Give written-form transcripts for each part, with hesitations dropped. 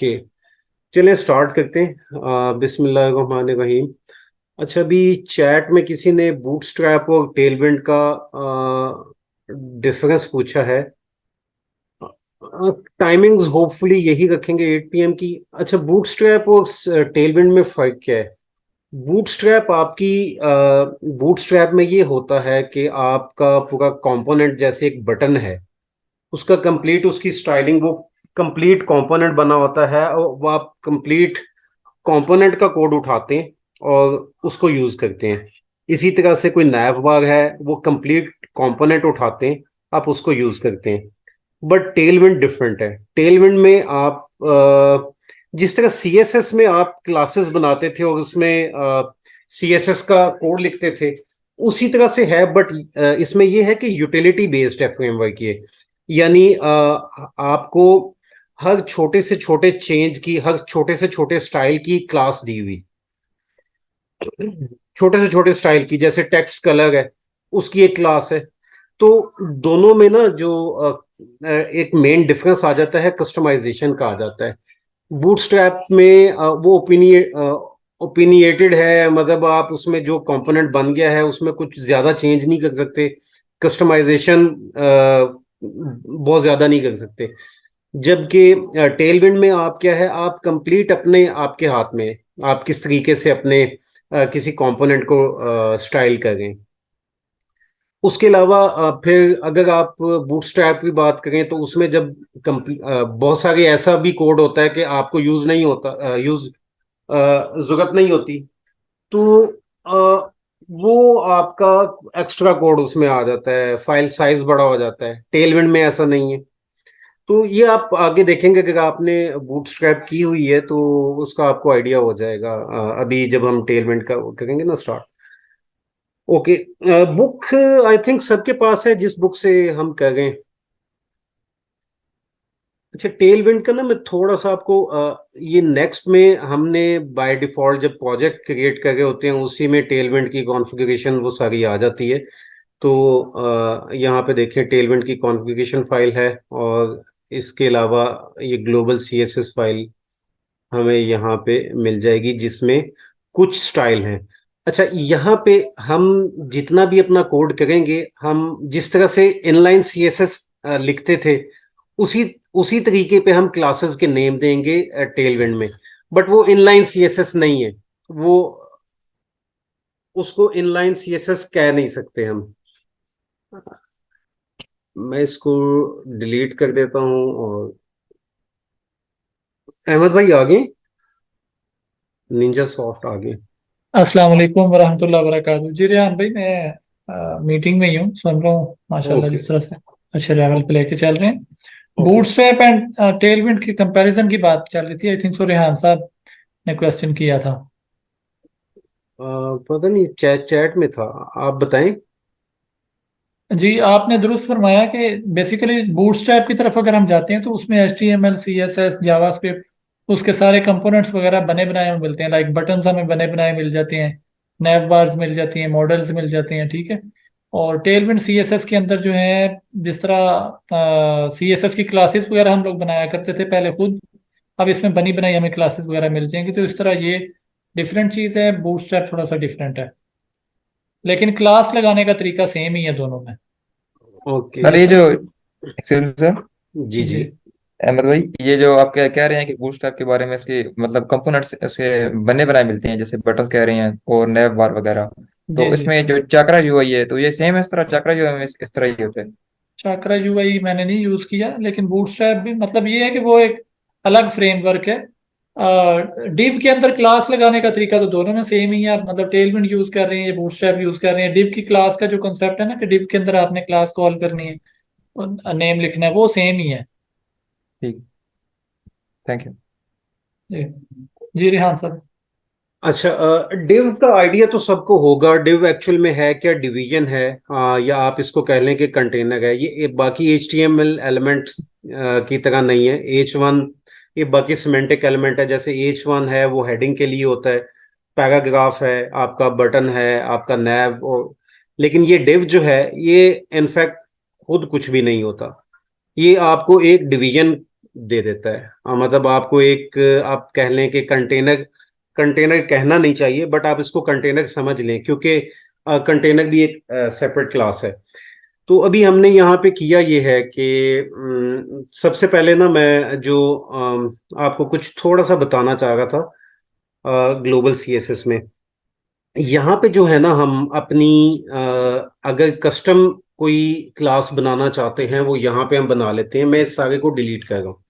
Okay, चलिए start करते हैं। बिस्मिल्लाहिर्रहमानिर्रहीम। अच्छा, अभी चैट में किसी ने बूटस्ट्रैप और टेलविंड का डिफरेंस पूछा है। टाइमिंग्स होपफुली यही रखेंगे 8 PM की। अच्छा, बूटस्ट्रैप और टेलविंड में फर्क क्या है? बूटस्ट्रैप आपकी बूटस्ट्रैप में ये होता है कि आपका पूरा कंपोनेंट जैसे एक बटन है, उसका कंप्लीट उसकी स्टाइलिंग वो कंप्लीट कंपोनेंट बना होता है, और वो आप कंप्लीट कंपोनेंट का कोड उठाते हैं और उसको यूज करते हैं। इसी तरह से कोई नैव बार है, वो कंप्लीट कंपोनेंट उठाते हैं, आप उसको यूज करते हैं। बट टेलविंड डिफरेंट है। टेलविंड में आप जिस तरह सीएसएस में आप क्लासेस बनाते थे और उसमें सीएसएस का कोड लिखते थे, उसी तरह से है। बट इसमें यह है कि यूटिलिटी बेस्ड है फ्रेमवर्क ये। यानी आपको हर छोटे से छोटे चेंज की, हर छोटे से छोटे स्टाइल की क्लास दी हुई। छोटे से छोटे स्टाइल की, जैसे टेक्स्ट कलर है, उसकी एक क्लास है। तो दोनों में ना जो एक मेन डिफरेंस आ जाता है, कस्टमाइजेशन का आ जाता है। बूटस्ट्रैप में वो ओपिनिएटेड है, मतलब आप उसमें जो कंपोनेंट बन गया है उसमें कुछ ज्यादा चेंज नहीं कर सकते। कस्टमाइजेशन बहुत ज्यादा नहीं कर सकते। जबकि टेलविंड में आप क्या है, आप कंप्लीट अपने आपके हाथ में है। आप किस तरीके से अपने किसी कंपोनेंट को स्टाइल करें। उसके अलावा फिर अगर आप बूटस्ट्रैप की बात करें तो उसमें जब बहुत सारे ऐसा भी कोड होता है कि आपको यूज नहीं होता, जरूरत नहीं होती, तो वो आपका एक्स्ट्रा कोड उसमें आ जाता है, फाइल साइज बड़ा हो जाता है। टेलविंड में ऐसा नहीं है। तो ये आप आगे देखेंगे कि आपने बूटस्ट्रैप की हुई है तो उसका आपको आइडिया हो जाएगा, अभी जब हम टेलविंड का करेंगे ना start. Okay, book I think सबके पास है जिस बुक से हम करें। अच्छा, टेल विंड का ना मैं थोड़ा सा आपको ये नेक्स्ट में हमने बाय डिफॉल्ट जब प्रोजेक्ट क्रिएट कर रहे होते हैं उसी में टेल विंड की कॉन्फ़िगरेशन वो सारी आ जाती है। तो यहाँ पे देखें, टेल विंड की कॉन्फ़िगरेशन फाइल है, और इसके अलावा ये ग्लोबल सीएसएस फाइल हमें यहाँ पे मिल जाएगी जिसमें कुछ स्टाइल हैं। अच्छा, यहाँ पे हम जितना भी अपना कोड करेंगे, हम जिस तरह से इनलाइन सीएसएस लिखते थे, उसी उसी तरीके पे हम क्लासेस के नेम देंगे टेलविंड में। बट वो इनलाइन सीएसएस नहीं है। वो उसको इनलाइन सीएसएस कह नहीं सकते हम। मैं इसको डिलीट कर देता हूँ। और अहमद भाई आ गए, निंजा सॉफ्ट आ गए। अस्सलाम वालेकुम वरहमतुल्लाहि वबरकातुहू। जी रेहान भाई, मैं मीटिंग में ही हूँ, सुन रहा हूँ माशाल्लाह ओके। जिस तरह से अच्छे लेवल पे लेके चल रहे हैं। ओके। बूटस्ट्रैप एंड टेलविंड की कंपैरिजन की बात चल रही थी, आई थिंक सो रेहान साहब ने क्वेश्चन किया था। पता नहीं, चैट चैट में था। आप बताएं। जी, आपने दुरुस्त फरमाया कि बेसिकली बूटस्ट्रैप की तरफ अगर हम जाते हैं तो उसमें H T M L C S S JavaScript उसके सारे कंपोनेंट्स वगैरह बने बनाए हमें मिलते हैं। लाइक बटन्स हमें बने बनाए मिल जाते हैं, नैव बार्स मिल जाती हैं, मॉडल्स मिल जाते हैं, ठीक है। और टेलविंड सी एस एस के अंदर जो है, जिस तरह सी एस एस की क्लासेस वगैरह हम लोग बनाया करते थे पहले खुद, अब इसमें बनी बनाई हमें क्लासेस वगैरह मिल जाएंगी। तो इस तरह ये डिफरेंट चीज़ है, बूटस्ट्रैप थोड़ा सा डिफरेंट है, लेकिन क्लास लगाने का तरीका सेम ही है दोनों में। ओके। सर ये अच्छा। जो एक्सक्यूज मी सर, जी जी। जी अहमद भाई, ये जो आप कह रहे हैं कि बूटस्ट्रैप के बारे में, इसके मतलब कंपोनेंट्स इसके बने बनाए मिलते हैं, जैसे बटन्स कह रहे हैं और नैव बार वगैरह, जी तो जी। इसमें जो चाकरा यूआई है तो ये सेम है, इस तरह चाकरा यूआई में इस तरह ही होता है? चाकरा यूआई मैंने नहीं यूज किया, लेकिन बूटस्ट्रैप भी मतलब ये है कि वो एक अलग फ्रेमवर्क है। डिव के अंदर क्लास लगाने का तरीका तो दोनों में सेम ही है। आप मतलब टेलविंड यूज कर रहे हैं या बूटस्ट्रैप यूज कर रहे हैं, डिव की क्लास का जो कंसेप्ट है ना कि डिव के अंदर आपने क्लास कॉल करनी है और नेम लिखना है, वो सेम ही है। ठीक, थैंक यू। जी जी रिहान सर। अच्छा, डिव का आइडिया तो सबको होगा। डिव एक्चुअल में है क्या? डिवीजन है, या आप इसको कह लें कि कंटेनर है। ये बाकी H T M L elements की तरह नहीं है। H1 ये बाकी सिमेंटिक एलिमेंट है। जैसे H1 है वो हेडिंग के लिए होता है, पैराग्राफ है, आपका बटन है, आपका नैव। और लेकिन ये डिव जो है, ये इनफैक्ट खुद कुछ भी नहीं होता। ये आपको एक डिवीजन दे देता है। मतलब आपको एक आप कह लें कि कंटेनर, कंटेनर कहना नहीं चाहिए बट आप इसको कंटेनर समझ लें, क्योंकि कंटेनर भी एक सेपरेट क्लास है। तो अभी हमने यहाँ पे किया ये है कि सबसे पहले ना मैं जो आपको कुछ थोड़ा सा बताना चाह रहा था ग्लोबल सीएसएस में। यहाँ पे जो है ना हम अपनी अगर कस्टम कोई क्लास बनाना चाहते हैं वो यहाँ पे हम बना लेते हैं। मैं इस सारे को डिलीट कर रहा हूँ।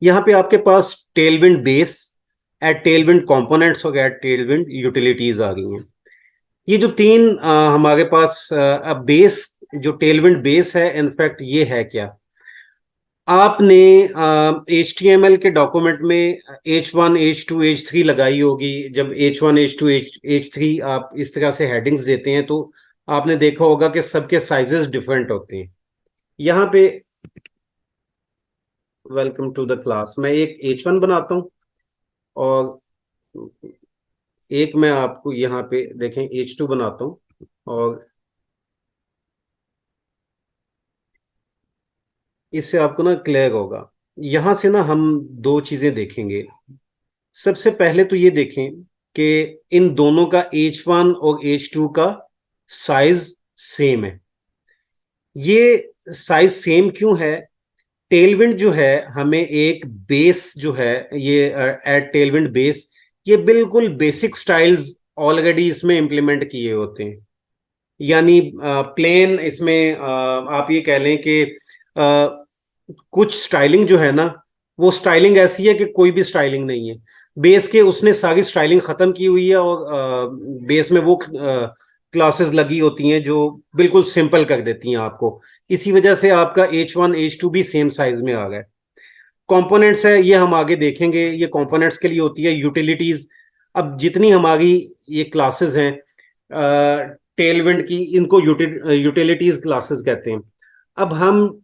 यहाँ पे आपके पास tailwind base, at tailwind components और एड टेलविंड यूटिलिटीज आ गई हैं। ये जो तीन हमारे पास अब बेस, जो टेलविंड बेस है, इनफैक्ट ये है क्या, आपने HTML के डॉक्यूमेंट में H1 H2 H3 लगाई होगी। जब H1 H2 H3 आप इस तरह से हेडिंग्स देते हैं तो आपने देखा होगा कि सबके साइजेस डिफरेंट होते हैं। यहाँ पे वेलकम टू द क्लास मैं एक H1 बनाता हूँ और एक मैं आपको यहाँ पे देखें H2 बनाता हूँ। और इससे आपको ना क्लियर होगा। यहाँ से ना हम दो चीजें देखेंगे। सबसे पहले तो ये देखें कि इन दोनों का H1 और H2 का साइज सेम है। ये साइज सेम क्यों है? टेलविंड जो है हमें एक बेस जो है, ये एड टेलविंड बेस, ये बिल्कुल बेसिक स्टाइल्स ऑलरेडी इसमें इंप्लीमेंट किए होते हैं। यानी प्लेन इसमें आप ये कह लें कि कुछ स्टाइलिंग जो है ना, वो स्टाइलिंग ऐसी है कि कोई भी स्टाइलिंग नहीं है। बेस के उसने सारी स्टाइलिंग खत्म की हुई है और बेस में वो क्लासेस लगी होती हैं जो बिल्कुल सिंपल कर देती हैं आपको। इसी वजह से आपका H1 H2 भी सेम साइज में आ गया। कंपोनेंट्स है, ये हम आगे देखेंगे। ये कंपोनेंट्स के लिए होती है यूटिलिटीज। अब जितनी हमारी ये क्लासेस हैं टेलविंड की, इनको यूटिलिटीज क्लासेस कहते हैं। अब हम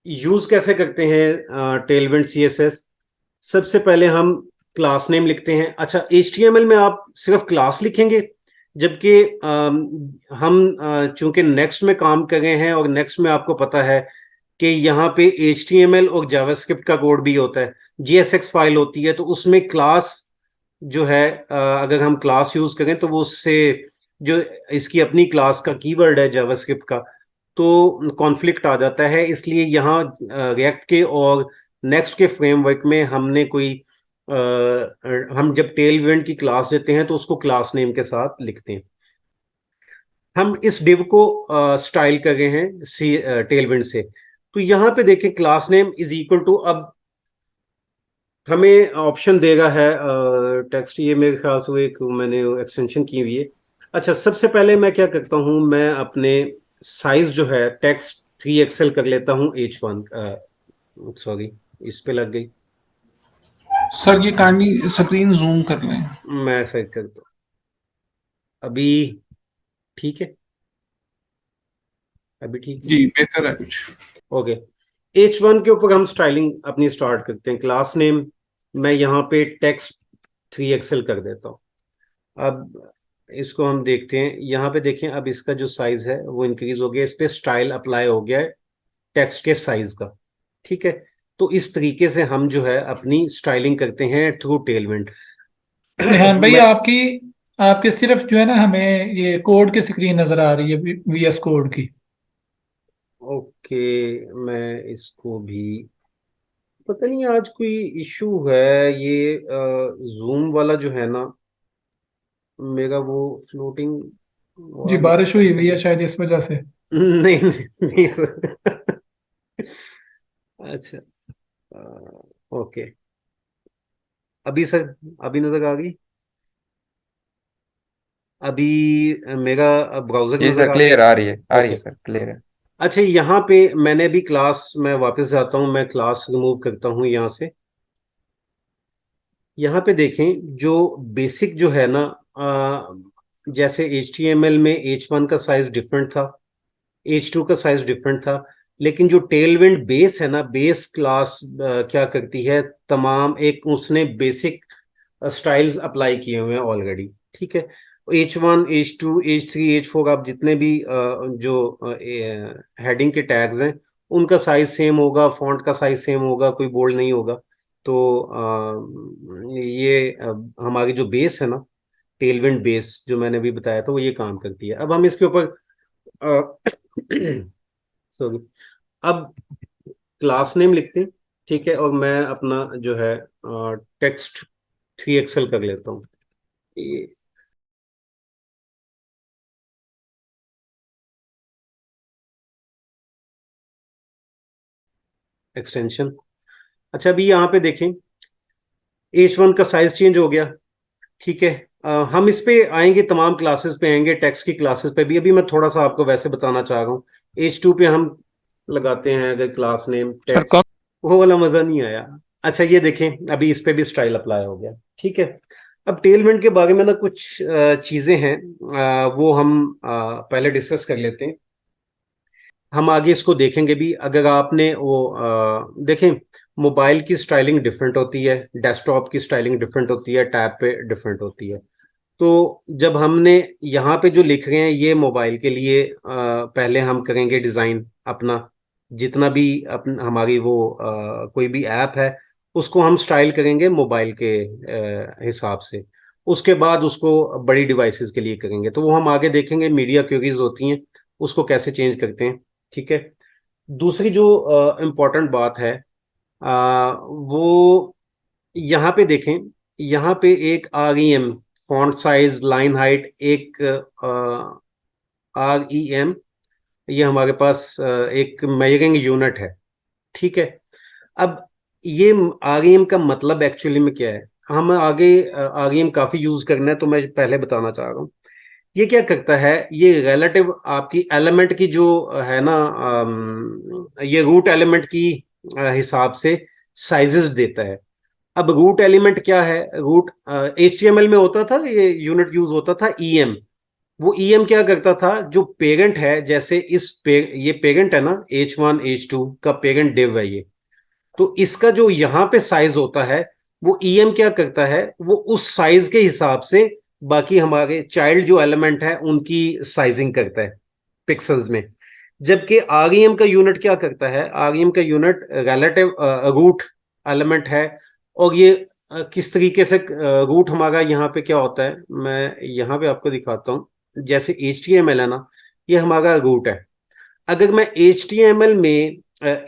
यूज कैसे करते हैं टेलविंड सीएसएस? सबसे पहले हम क्लास नेम लिखते हैं। अच्छा, HTML में आप सिर्फ क्लास लिखेंगे, जबकि हम चूंकि नेक्स्ट में काम कर रहे हैं और नेक्स्ट में आपको पता है कि यहाँ पे HTML और जावास्क्रिप्ट का कोड भी होता है। JSX फाइल होती है, तो उसमें क्लास जो है अगर हम क्लास यूज करें तो वो उससे जो इसकी अपनी क्लास का कीवर्ड है जावास्क्रिप्ट का, तो कॉन्फ्लिक्ट आ जाता है। इसलिए यहाँ रिएक्ट के और नेक्स्ट के फ्रेमवर्क में हमने कोई हम जब टेलविंड की क्लास देते हैं तो उसको क्लास नेम के साथ लिखते हैं। हम इस डिव को स्टाइल कर रहे हैं सी टेलविंड से। तो यहाँ पे देखें class name is equal to, अब हमें ऑप्शन देगा है टेक्स्ट। ये मेरे ख्याल से वो एक मैंने एक्सटेंशन की हुई है। अच्छा, सबसे पहले मैं क्या करता हूँ, मैं अपने साइज जो है टेक्स्ट 3 XL कर लेता हूँ H1। सॉरी, इस पे लग गई। सर ये काइंडली स्क्रीन जूम कर लें। मैं ऐसा करता हूँ अभी। ठीक है, अभी ठीक है। जी बेहतर है कुछ। ओके, H1 के ऊपर हम स्टाइलिंग अपनी स्टार्ट करते हैं। क्लास नेम मैं यहाँ पे टेक्स्ट 3 XL कर देता हूँ। अब इसको हम देखते हैं, यहाँ पे देखें। अब इसका जो साइज है वो इंक्रीज हो गया, इस पे स्टाइल अप्लाई हो गया है टेक्स्ट के साइज का। ठीक है, तो इस तरीके से हम जो है अपनी स्टाइलिंग करते हैं थ्रू टेलविंड। रेहान भाई, मैं आपकी आपके सिर्फ जो है ना, हमें ये कोड की स्क्रीन नजर आ रही है, VS कोड की। ओके, मैं इसको भी, पता नहीं आज कोई इशू है। ये जूम वाला जो है ना मेरा, वो फ्लोटिंग जी, वाला बारिश हुई हुई है शायद इस वजह से। नहीं नहीं, नहीं सर। अच्छा, ओके, अभी सर, अभी नजर आ गई? अभी मेरा ब्राउजर जी नजर सर, आ गया? क्लियर आ रही है, आ रही है ओके। सर, क्लियर है। अच्छा, यहाँ पे मैंने भी क्लास में वापस जाता हूँ, मैं क्लास रिमूव करता हूँ यहाँ से। यहाँ पे देखें जो बेसिक जो है ना, जैसे HTML में H1 का साइज डिफरेंट था, H2 का साइज डिफरेंट था। लेकिन जो टेलविंड बेस है ना, बेस क्लास क्या करती है, तमाम एक उसने बेसिक स्टाइल्स अप्लाई किए हुए हैं ऑलरेडी। ठीक है, H1 H2 H3 H4 आप जितने भी जो हेडिंग के टैग्स हैं उनका साइज सेम होगा, फॉन्ट का साइज सेम होगा, कोई बोल्ड नहीं होगा। तो ये हमारी जो बेस है ना, टेलविंड बेस जो मैंने अभी बताया था, वो ये काम करती है। अब हम इसके ऊपर सॉरी, अब क्लास नेम लिखते हैं, ठीक है, और मैं अपना जो है टेक्स्ट 3 एक्सएल कर लेता हूँ। ये एक्सटेंशन। अच्छा, अभी यहाँ पे देखें, H1 का साइज चेंज हो गया, ठीक है। हम इस पे आएंगे, तमाम क्लासेस पे आएंगे, टेक्स्ट की क्लासेस पे भी। अभी मैं थोड़ा सा आपको वैसे बताना चाह रहा हूँ। H2 पे हम लगाते हैं अगर क्लास नेम सर कौन? टेक्स्ट, वो वाला मजा नहीं आया। अच्छा, ये देखें, अभी इस पे भी स्टाइल अप्लाई हो गया, ठीक है। अब टेलविंड के बारे में ना कुछ चीजें हैं, वो हम पहले डिस्कस कर लेते हैं। हम आगे इसको देखेंगे भी। अगर आपने वो देखें, मोबाइल की स्टाइलिंग डिफरेंट होती है, डेस्कटॉप की स्टाइलिंग डिफरेंट होती है, टैब पे डिफरेंट होती है। तो जब हमने यहाँ पे जो लिख रहे हैं ये मोबाइल के लिए, पहले हम करेंगे डिज़ाइन अपना, जितना भी अपन हमारी वो कोई भी ऐप है उसको हम स्टाइल करेंगे मोबाइल के हिसाब से। उसके बाद उसको बड़ी डिवाइसेस के लिए करेंगे, तो वो हम आगे देखेंगे। मीडिया क्वेरीज होती हैं, उसको कैसे चेंज करते हैं, ठीक है। दूसरी जो इम्पोर्टेंट बात है, वो यहाँ पे देखें, यहाँ पे एक REM, font size, line height, एक REM, ये हमारे पास एक मेजरिंग यूनिट है, ठीक है। अब ये REM का मतलब एक्चुअली में क्या है, हम आगे REM काफी यूज करना है, तो मैं पहले बताना चाह रहा हूँ। ये क्या करता है, ये रिलेटिव आपकी एलिमेंट की जो है ना, ये रूट एलिमेंट की हिसाब से साइजेस देता है। अब रूट एलिमेंट क्या है, रूट HTML में होता था, ये यूनिट यूज होता था EM। वो EM क्या करता था, जो पेरेंट है, जैसे ये पेरेंट है ना, H1 H2 का पेरेंट डिव है ये, तो इसका जो यहाँ पे साइज होता है, वो EM क्या करता है, वो उस साइज के हिसाब से बाकी हमारे चाइल्ड जो एलिमेंट है उनकी साइजिंग करता है पिक्सल्स में। जबकि REM का यूनिट क्या करता है, REM का यूनिट रिलेटिव रूट एलिमेंट है। और ये किस तरीके से रूट हमारा यहाँ पे क्या होता है, मैं यहाँ पे आपको दिखाता हूँ। जैसे HTML है ना, ये हमारा रूट है। अगर मैं HTML में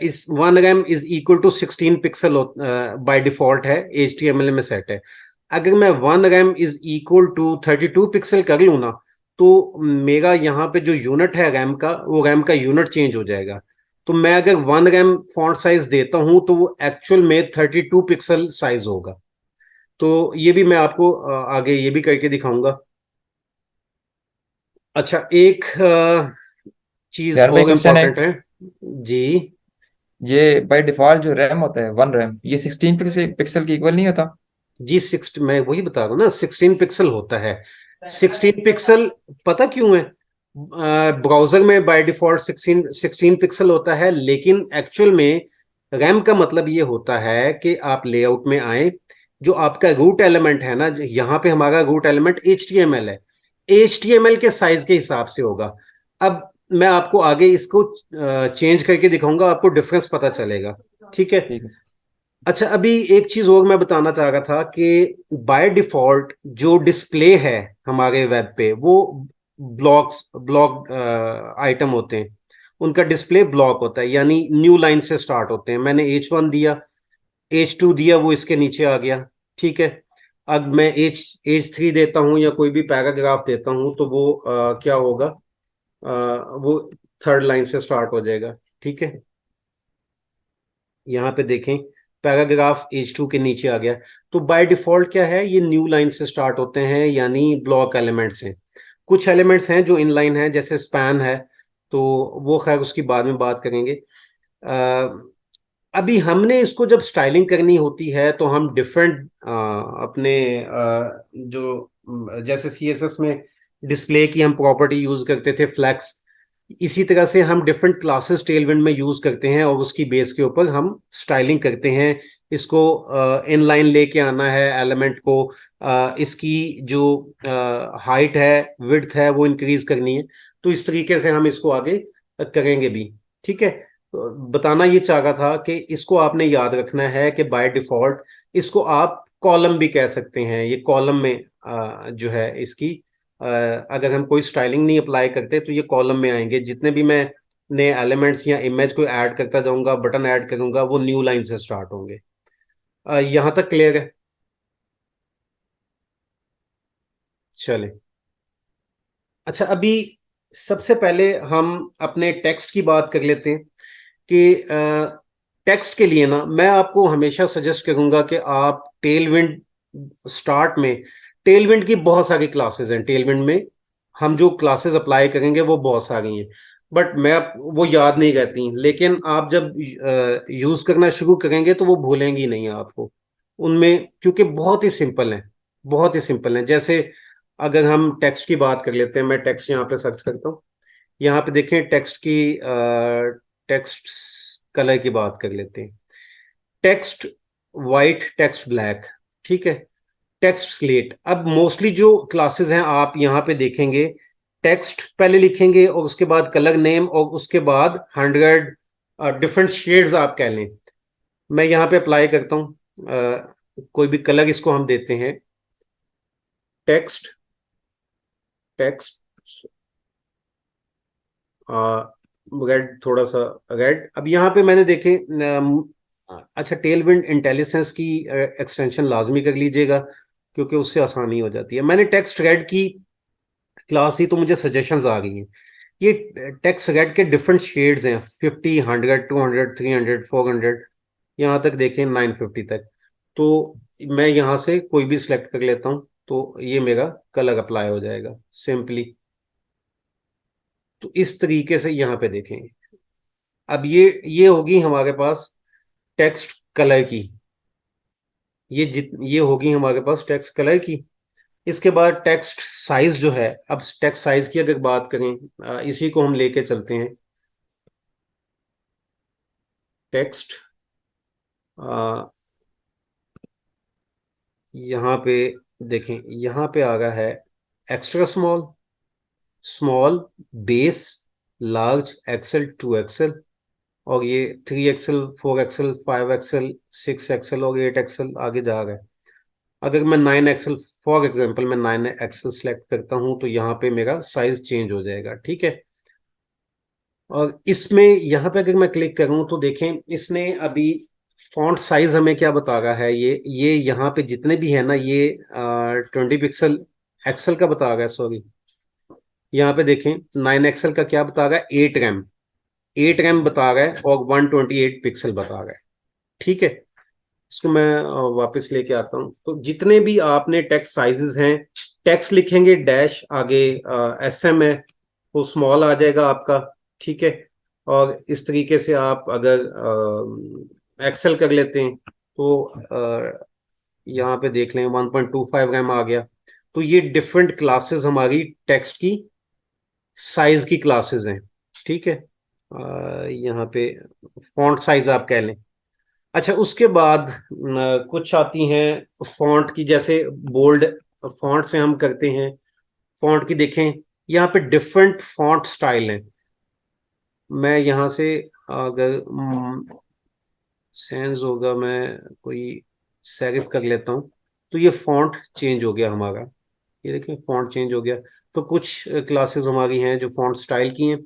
इस 1 RAM is equal to 16 pixel by default है, HTML में सेट है। अगर मैं 1 RAM is equal to 32 pixel कर लूँ ना, तो मेरा यहाँ पे जो यूनिट है रैम का, वो रैम का यूनिट चेंज हो जाएगा। तो मैं अगर 1 RAM फॉन्ट साइज देता हूँ तो वो एक्चुअल में 32 पिक्सल साइज होगा। तो ये भी मैं आपको आगे ये भी करके दिखाऊंगा। अच्छा, एक चीज यार भाई और क्वेश्चन है, इम्पोर्टेंट है जी। ये बाय डिफॉल्ट जो रैम होता है 1 रैम, ये 16 पिक्सल की इक्वल नहीं होता? जी 60, मैं वही बता रहा हूँ ना, 16 पिक्सल होता है। 16 पिक्सल पता क्यों है, ब्राउजर में बाय डिफॉल्ट 16 पिक्सल होता है, लेकिन एक्चुअल में रैम का मतलब ये होता है कि आप लेआउट में आए, जो आपका रूट एलिमेंट है ना, यहाँ पे हमारा रूट एलिमेंट HTML है, HTML के साइज के हिसाब से होगा। अब मैं आपको आगे इसको चेंज करके दिखाऊंगा, आपको डिफरेंस पता चलेगा, ठीक है। ठीक है। अच्छा, अभी एक चीज और मैं बताना चाह रहा था कि बाय डिफॉल्ट जो डिस्प्ले है हमारे वेब पे, वो ब्लॉक आइटम होते हैं, उनका डिस्प्ले ब्लॉक होता है, यानी न्यू लाइन से स्टार्ट होते हैं। मैंने H1 दिया, H2 दिया, वो इसके नीचे आ गया, ठीक है। अब मैं H3 देता हूं या कोई भी पैराग्राफ देता हूं, तो वो क्या होगा, वो थर्ड लाइन से स्टार्ट हो जाएगा, ठीक है। यहाँ पे देखें, पैराग्राफ H2 के नीचे आ गया। तो बाय डिफॉल्ट क्या है, ये न्यू लाइन से स्टार्ट होते हैं, यानी ब्लॉक एलिमेंट्स हैं। कुछ एलिमेंट्स हैं जो इनलाइन है, जैसे स्पैन है, तो वो खैर उसकी बाद में बात करेंगे। अभी हमने इसको जब स्टाइलिंग करनी होती है तो हम डिफरेंट अपने जो जैसे CSS में डिस्प्ले की हम प्रॉपर्टी यूज करते थे, फ्लैक्स, इसी तरह से हम डिफरेंट क्लासेस टेलविंड में यूज करते हैं, और उसकी बेस के ऊपर हम स्टाइलिंग करते हैं। इसको इनलाइन लेके आना है एलिमेंट को, इसकी जो हाइट है, विड्थ है, वो इंक्रीज करनी है। तो इस तरीके से हम इसको आगे करेंगे भी, ठीक है। बताना ये चाह रहा था कि इसको आपने याद रखना है कि बाय डिफॉल्ट इसको आप कॉलम भी कह सकते हैं। ये कॉलम में जो है इसकी अगर हम कोई स्टाइलिंग नहीं अप्लाई करते तो ये कॉलम में आएंगे। जितने भी मैं नए एलिमेंट्स या इमेज को ऐड करता जाऊंगा, बटन ऐड करूंगा, वो न्यू लाइन से स्टार्ट होंगे। यहाँ तक क्लियर है? चले, अच्छा अभी सबसे पहले हम अपने टेक्स्ट की बात कर लेते हैं कि टेक्स्ट के लिए ना मैं आपको हमेशा सजेस्ट करूंगा कि आप टेलविंड स्टार्ट में, टेलविंड की बहुत सारी क्लासेस हैं। टेलविंड में हम जो क्लासेस अप्लाई करेंगे वो बहुत सारी हैं, बट मैं वो याद नहीं रहती। लेकिन आप जब यूज करना शुरू करेंगे तो वो भूलेंगी नहीं आपको उनमें, क्योंकि बहुत ही सिंपल है, बहुत ही सिंपल है। जैसे अगर हम टेक्स्ट की बात कर लेते हैं, मैं टेक्स्ट यहाँ पे सर्च करता हूँ। यहाँ पे देखें टेक्स्ट की, टेक्स्ट कलर की बात कर लेते हैं। टेक्स्ट वाइट, टेक्स्ट ब्लैक, ठीक है, टेक्स्ट स्लेट। अब मोस्टली जो क्लासेस हैं आप यहाँ पे देखेंगे, टेक्स्ट पहले लिखेंगे और उसके बाद कलर नेम और उसके बाद 100 डिफरेंट शेड्स आप कह लें। मैं यहाँ पे अप्लाई करता हूँ कोई भी कलर, इसको हम देते हैं टेक्स्ट, टेक्स्ट रेड, थोड़ा सा रेड। अब यहाँ पे मैंने देखे अच्छा, टेलविंड इंटेलिजेंस की एक्सटेंशन लाजमी कर लीजिएगा क्योंकि उससे आसानी हो जाती है। मैंने टेक्स्ट रेड की क्लास ही तो मुझे सजेशंस आ गई हैं। ये टेक्स्ट रेड के डिफरेंट शेड्स हैं, 50, 100, 200, 300, 400, यहाँ तक देखें 950 तक। तो मैं यहाँ से कोई भी सिलेक्ट कर लेता हूँ तो ये मेरा कलर अप्लाई हो जाएगा सिंपली। तो इस तरीके से यहाँ पे देखें। अब ये होगी हमारे पास टेक्स्ट कलर की, ये होगी हमारे पास टेक्स्ट कलर की। इसके बाद टेक्स्ट साइज जो है, अब टेक्स्ट साइज की अगर बात करें, इसी को हम लेके चलते हैं। टेक्स्ट यहाँ पे देखें, यहाँ पे आ गया है extra small, small, base, large, XL, 2 XL, और ये 3 एक्सेल, 4 एक्सेल, 5 एक्सेल, 6 एक्सेल और 8 एक्सेल आगे जा रहा है। अगर मैं 9 एक्सेल, फॉर एग्जाम्पल मैं 9 एक्सेल सेलेक्ट करता हूं तो यहाँ पे मेरा साइज चेंज हो जाएगा, ठीक है। और इसमें यहाँ पे अगर मैं क्लिक करूं तो देखें इसने अभी फॉन्ट साइज हमें क्या बता रहा है, ये यहाँ पे जितने भी है ना, ये 20 पिक्सल एक्सेल का बता रहा है, सॉरी। यहाँ पे देखें 9 एक्सेल का क्या बता रहा है, 8 रैम, 8 रैम बता रहा है और 128 पिक्सल बता रहा है, ठीक है। इसको मैं वापस लेके आता हूँ। तो जितने भी आपने टेक्स्ट साइजेस हैं, टेक्स्ट लिखेंगे डैश आगे, SM है वो स्मॉल आ जाएगा आपका, ठीक है। और इस तरीके से आप अगर एक्सेल कर लेते हैं तो यहाँ पे देख लें 1.25 रैम आ गया। तो ये डिफरेंट क्लासेस हमारी टेक्स्ट की साइज की क्लासेस हैं, ठीक है। यहाँ पे फॉन्ट साइज आप कह लें। अच्छा, उसके बाद कुछ आती हैं फॉन्ट की, जैसे बोल्ड फॉन्ट से हम करते हैं। फॉन्ट की देखें, यहाँ पे डिफरेंट फॉन्ट स्टाइल हैं। मैं यहाँ से अगर सेंस होगा, मैं कोई सेरिफ कर लेता हूँ तो ये फॉन्ट चेंज हो गया हमारा। ये देखें फॉन्ट चेंज हो गया। तो कुछ क्लासेस हमारी हैं जो फॉन्ट स्टाइल की हैं।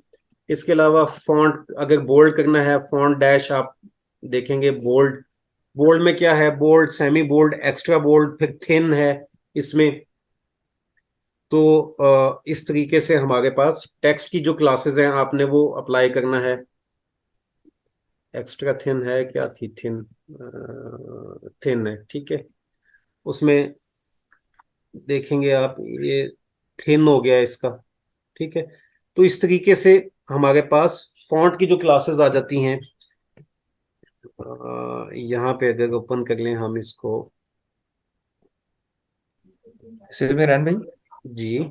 इसके अलावा फॉन्ट अगर बोल्ड करना है, फॉन्ट डैश आप देखेंगे बोल्ड, बोल्ड में क्या है, bold, semi bold, extra bold, फिर थिन है इसमें। तो इस तरीके से हमारे पास टेक्स्ट की जो क्लासेस हैं आपने वो अप्लाई करना है। एक्स्ट्रा थिन है, क्या थी, थिन, थिन है, ठीक है। उसमें देखेंगे आप ये थिन हो गया इसका, ठीक है। तो इस तरीके से हमारे पास फॉन्ट की जो क्लासेस आ जाती हैं। यहाँ पे अगर ओपन कर लें हम इसको, सिमरन भाई, जी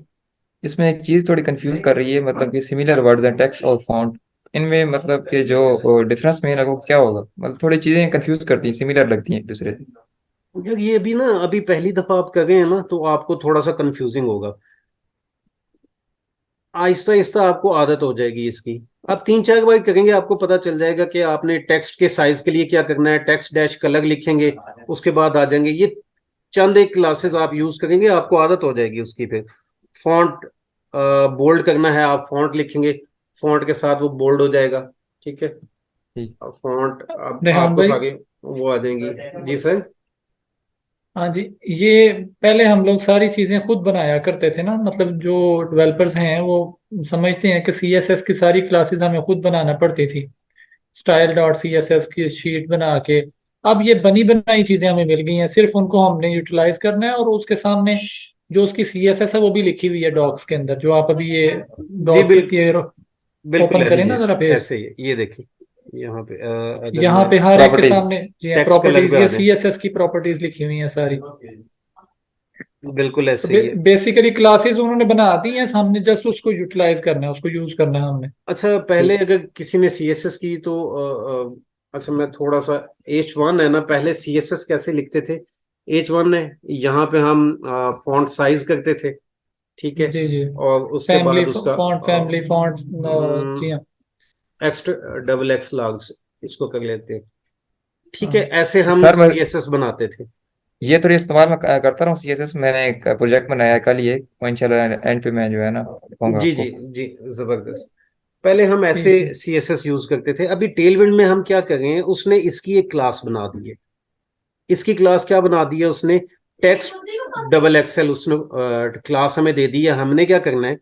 इसमें एक चीज थोड़ी कंफ्यूज कर रही है, मतलब कि सिमिलर वर्ड्स हैं टेक्स्ट और फॉन्ट, इनमें मतलब कि जो डिफरेंस मेन है वो क्या होगा? मतलब थोड़ी चीजें कंफ्यूज करती हैं, सिमिलर लगती हैं एक दूसरे से। यार, ये भी ना अभी पहली दफा आप कर रहे हैं ना तो आपको थोड़ा सा कंफ्यूजिंग होगा। आहिस्ता आहिस्ता आपको आदत हो जाएगी इसकी। आप 3-4 बार करेंगे आपको पता चल जाएगा कि आपने टेक्स्ट के साइज के लिए क्या करना है, टेक्स्ट डैश कलर लिखेंगे, उसके बाद आ जाएंगे ये। चंद एक क्लासेस आप यूज करेंगे आपको आदत हो जाएगी उसकी। फिर फॉन्ट बोल्ड करना है, आप फॉन्ट लिखेंगे, फॉन्ट के साथ वो बोल्ड हो जाएगा। ठीक है, ठीक। फॉन्ट अब रेहान आपको भाई। आगे वो आ जाएंगी। जी सर। हाँ जी, ये पहले हम लोग सारी चीजें खुद बनाया करते थे ना, मतलब जो डेवलपर्स हैं वो समझते हैं कि सीएसएस की सारी क्लासेस हमें खुद बनाना पड़ती थी, स्टाइल डॉट सीएसएस की शीट बना के। अब ये बनी बनाई चीजें हमें मिल गई हैं, सिर्फ उनको हमने यूटिलाइज करना है, और उसके सामने जो उसकी सीएसएस है वो भी लिखी हुई है डॉक्स के अंदर, जो आप अभी ये जी डॉक्स के बिल्कुल ओपन ऐसे करें ही ना है, जरा पेज। ऐसे ही है। ये देखिए यहाँ पे अगर यहाँ मैं पे हर एक के प्रॉपर्टीज। सामने जी हाँ टेक्स्ट कलर प्रॉपर्टीज, पे आ ये जाए, सीएसएस की प्रॉपर्टीज लिखी हुई हैं सारी। बिल्कुल तो ऐसे ही है। बेसिकली क्लासेस उन्होंने बना दी हैं, हमने जस्ट उसको यूटिलाइज करना है, उसको यूज करना है हमने। अच्छा पहले ठीक। अगर किसी ने सीएसएस की तो अच्छा मैं थोड़ा सा, H1 है ना, पहले सीएसएस कैसे लिखते थे। H1 है, यहाँ पे हम फॉन्ट साइज करते थे। ठीक है, जी जी। और उसके फैमिली बाद उसका फॉन्ट, फैमिली फॉन्ट। जी हाँ। एक्स्ट्रा डबल एक्स लार्ज इसको कर लेते हैं। ठीक है, हाँ ऐसे हम सर मैं सीएसएस बनाते थे। ये थोड़ी इस्तेमाल मैं करता रहा हूँ सीएसएस। मैंने एक प्रोजेक्ट बनाया है कल, ये इंशाल्लाह एंड पे मैं जो है ना दिखाऊंगा जी जी आपको। जी, जबरदस्त। पहले हम ऐसे ठीक है। सीएसएस यूज करते थे। अभी टेलविंड में हम क्या कर रहे हैं, उसने इसकी एक क्लास बना दी है। इसकी क्लास क्या बना दी है उसने, टेक्स्ट डबल एक्सएल उसने क्लास हमें दे दी है। हमने क्या करना है,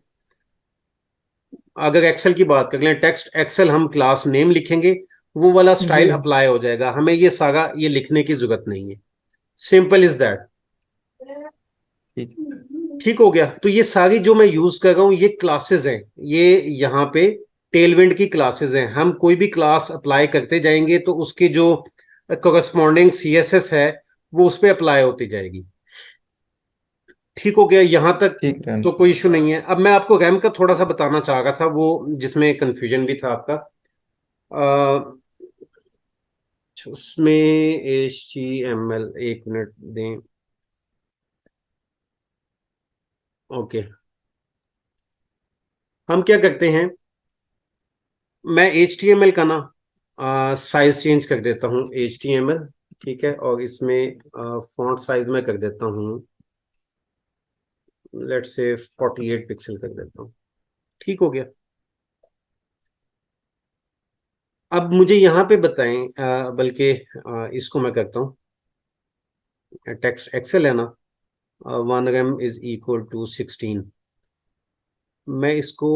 अगर एक्सेल की बात कर लें, टेक्स्ट एक्सेल हम क्लास नेम लिखेंगे, वो वाला जी स्टाइल अप्लाई हो जाएगा, हमें ये सारा ये लिखने की जरूरत नहीं है। Simple is that. ठीक। ठीक हो गया। तो ये सारी जो मैं यूज कर रहा हूँ ये क्लासेस हैं, ये यहाँ पे टेलविंड की क्लासेस हैं। हम कोई भी क्लास अप्लाई करते जाएंगे तो उसकी जो कोरस्पॉन्डिंग सीएसएस है वो उस पर अप्लाई होती जाएगी। ठीक हो गया यहाँ तक। ठीक रेहान। तो कोई इशू नहीं है। अब मैं आपको रैम का थोड़ा सा बताना चाह रहा था, वो जिसमें कंफ्यूजन भी था आपका। अ, उसमें HTML, एक मिनट दें। ओके, हम क्या करते हैं, मैं HTML का ना साइज चेंज कर देता हूँ, HTML। ठीक है, और इसमें फॉन्ट साइज में कर देता हूँ, लेट्स से 48 पिक्सल कर देता हूँ। ठीक हो गया। अब मुझे यहाँ पे बताएं, बल्कि इसको मैं करता हूँ, टेक्स्ट एक्सेल है ना, 1 rem इज इक्वल टू 16। मैं इसको,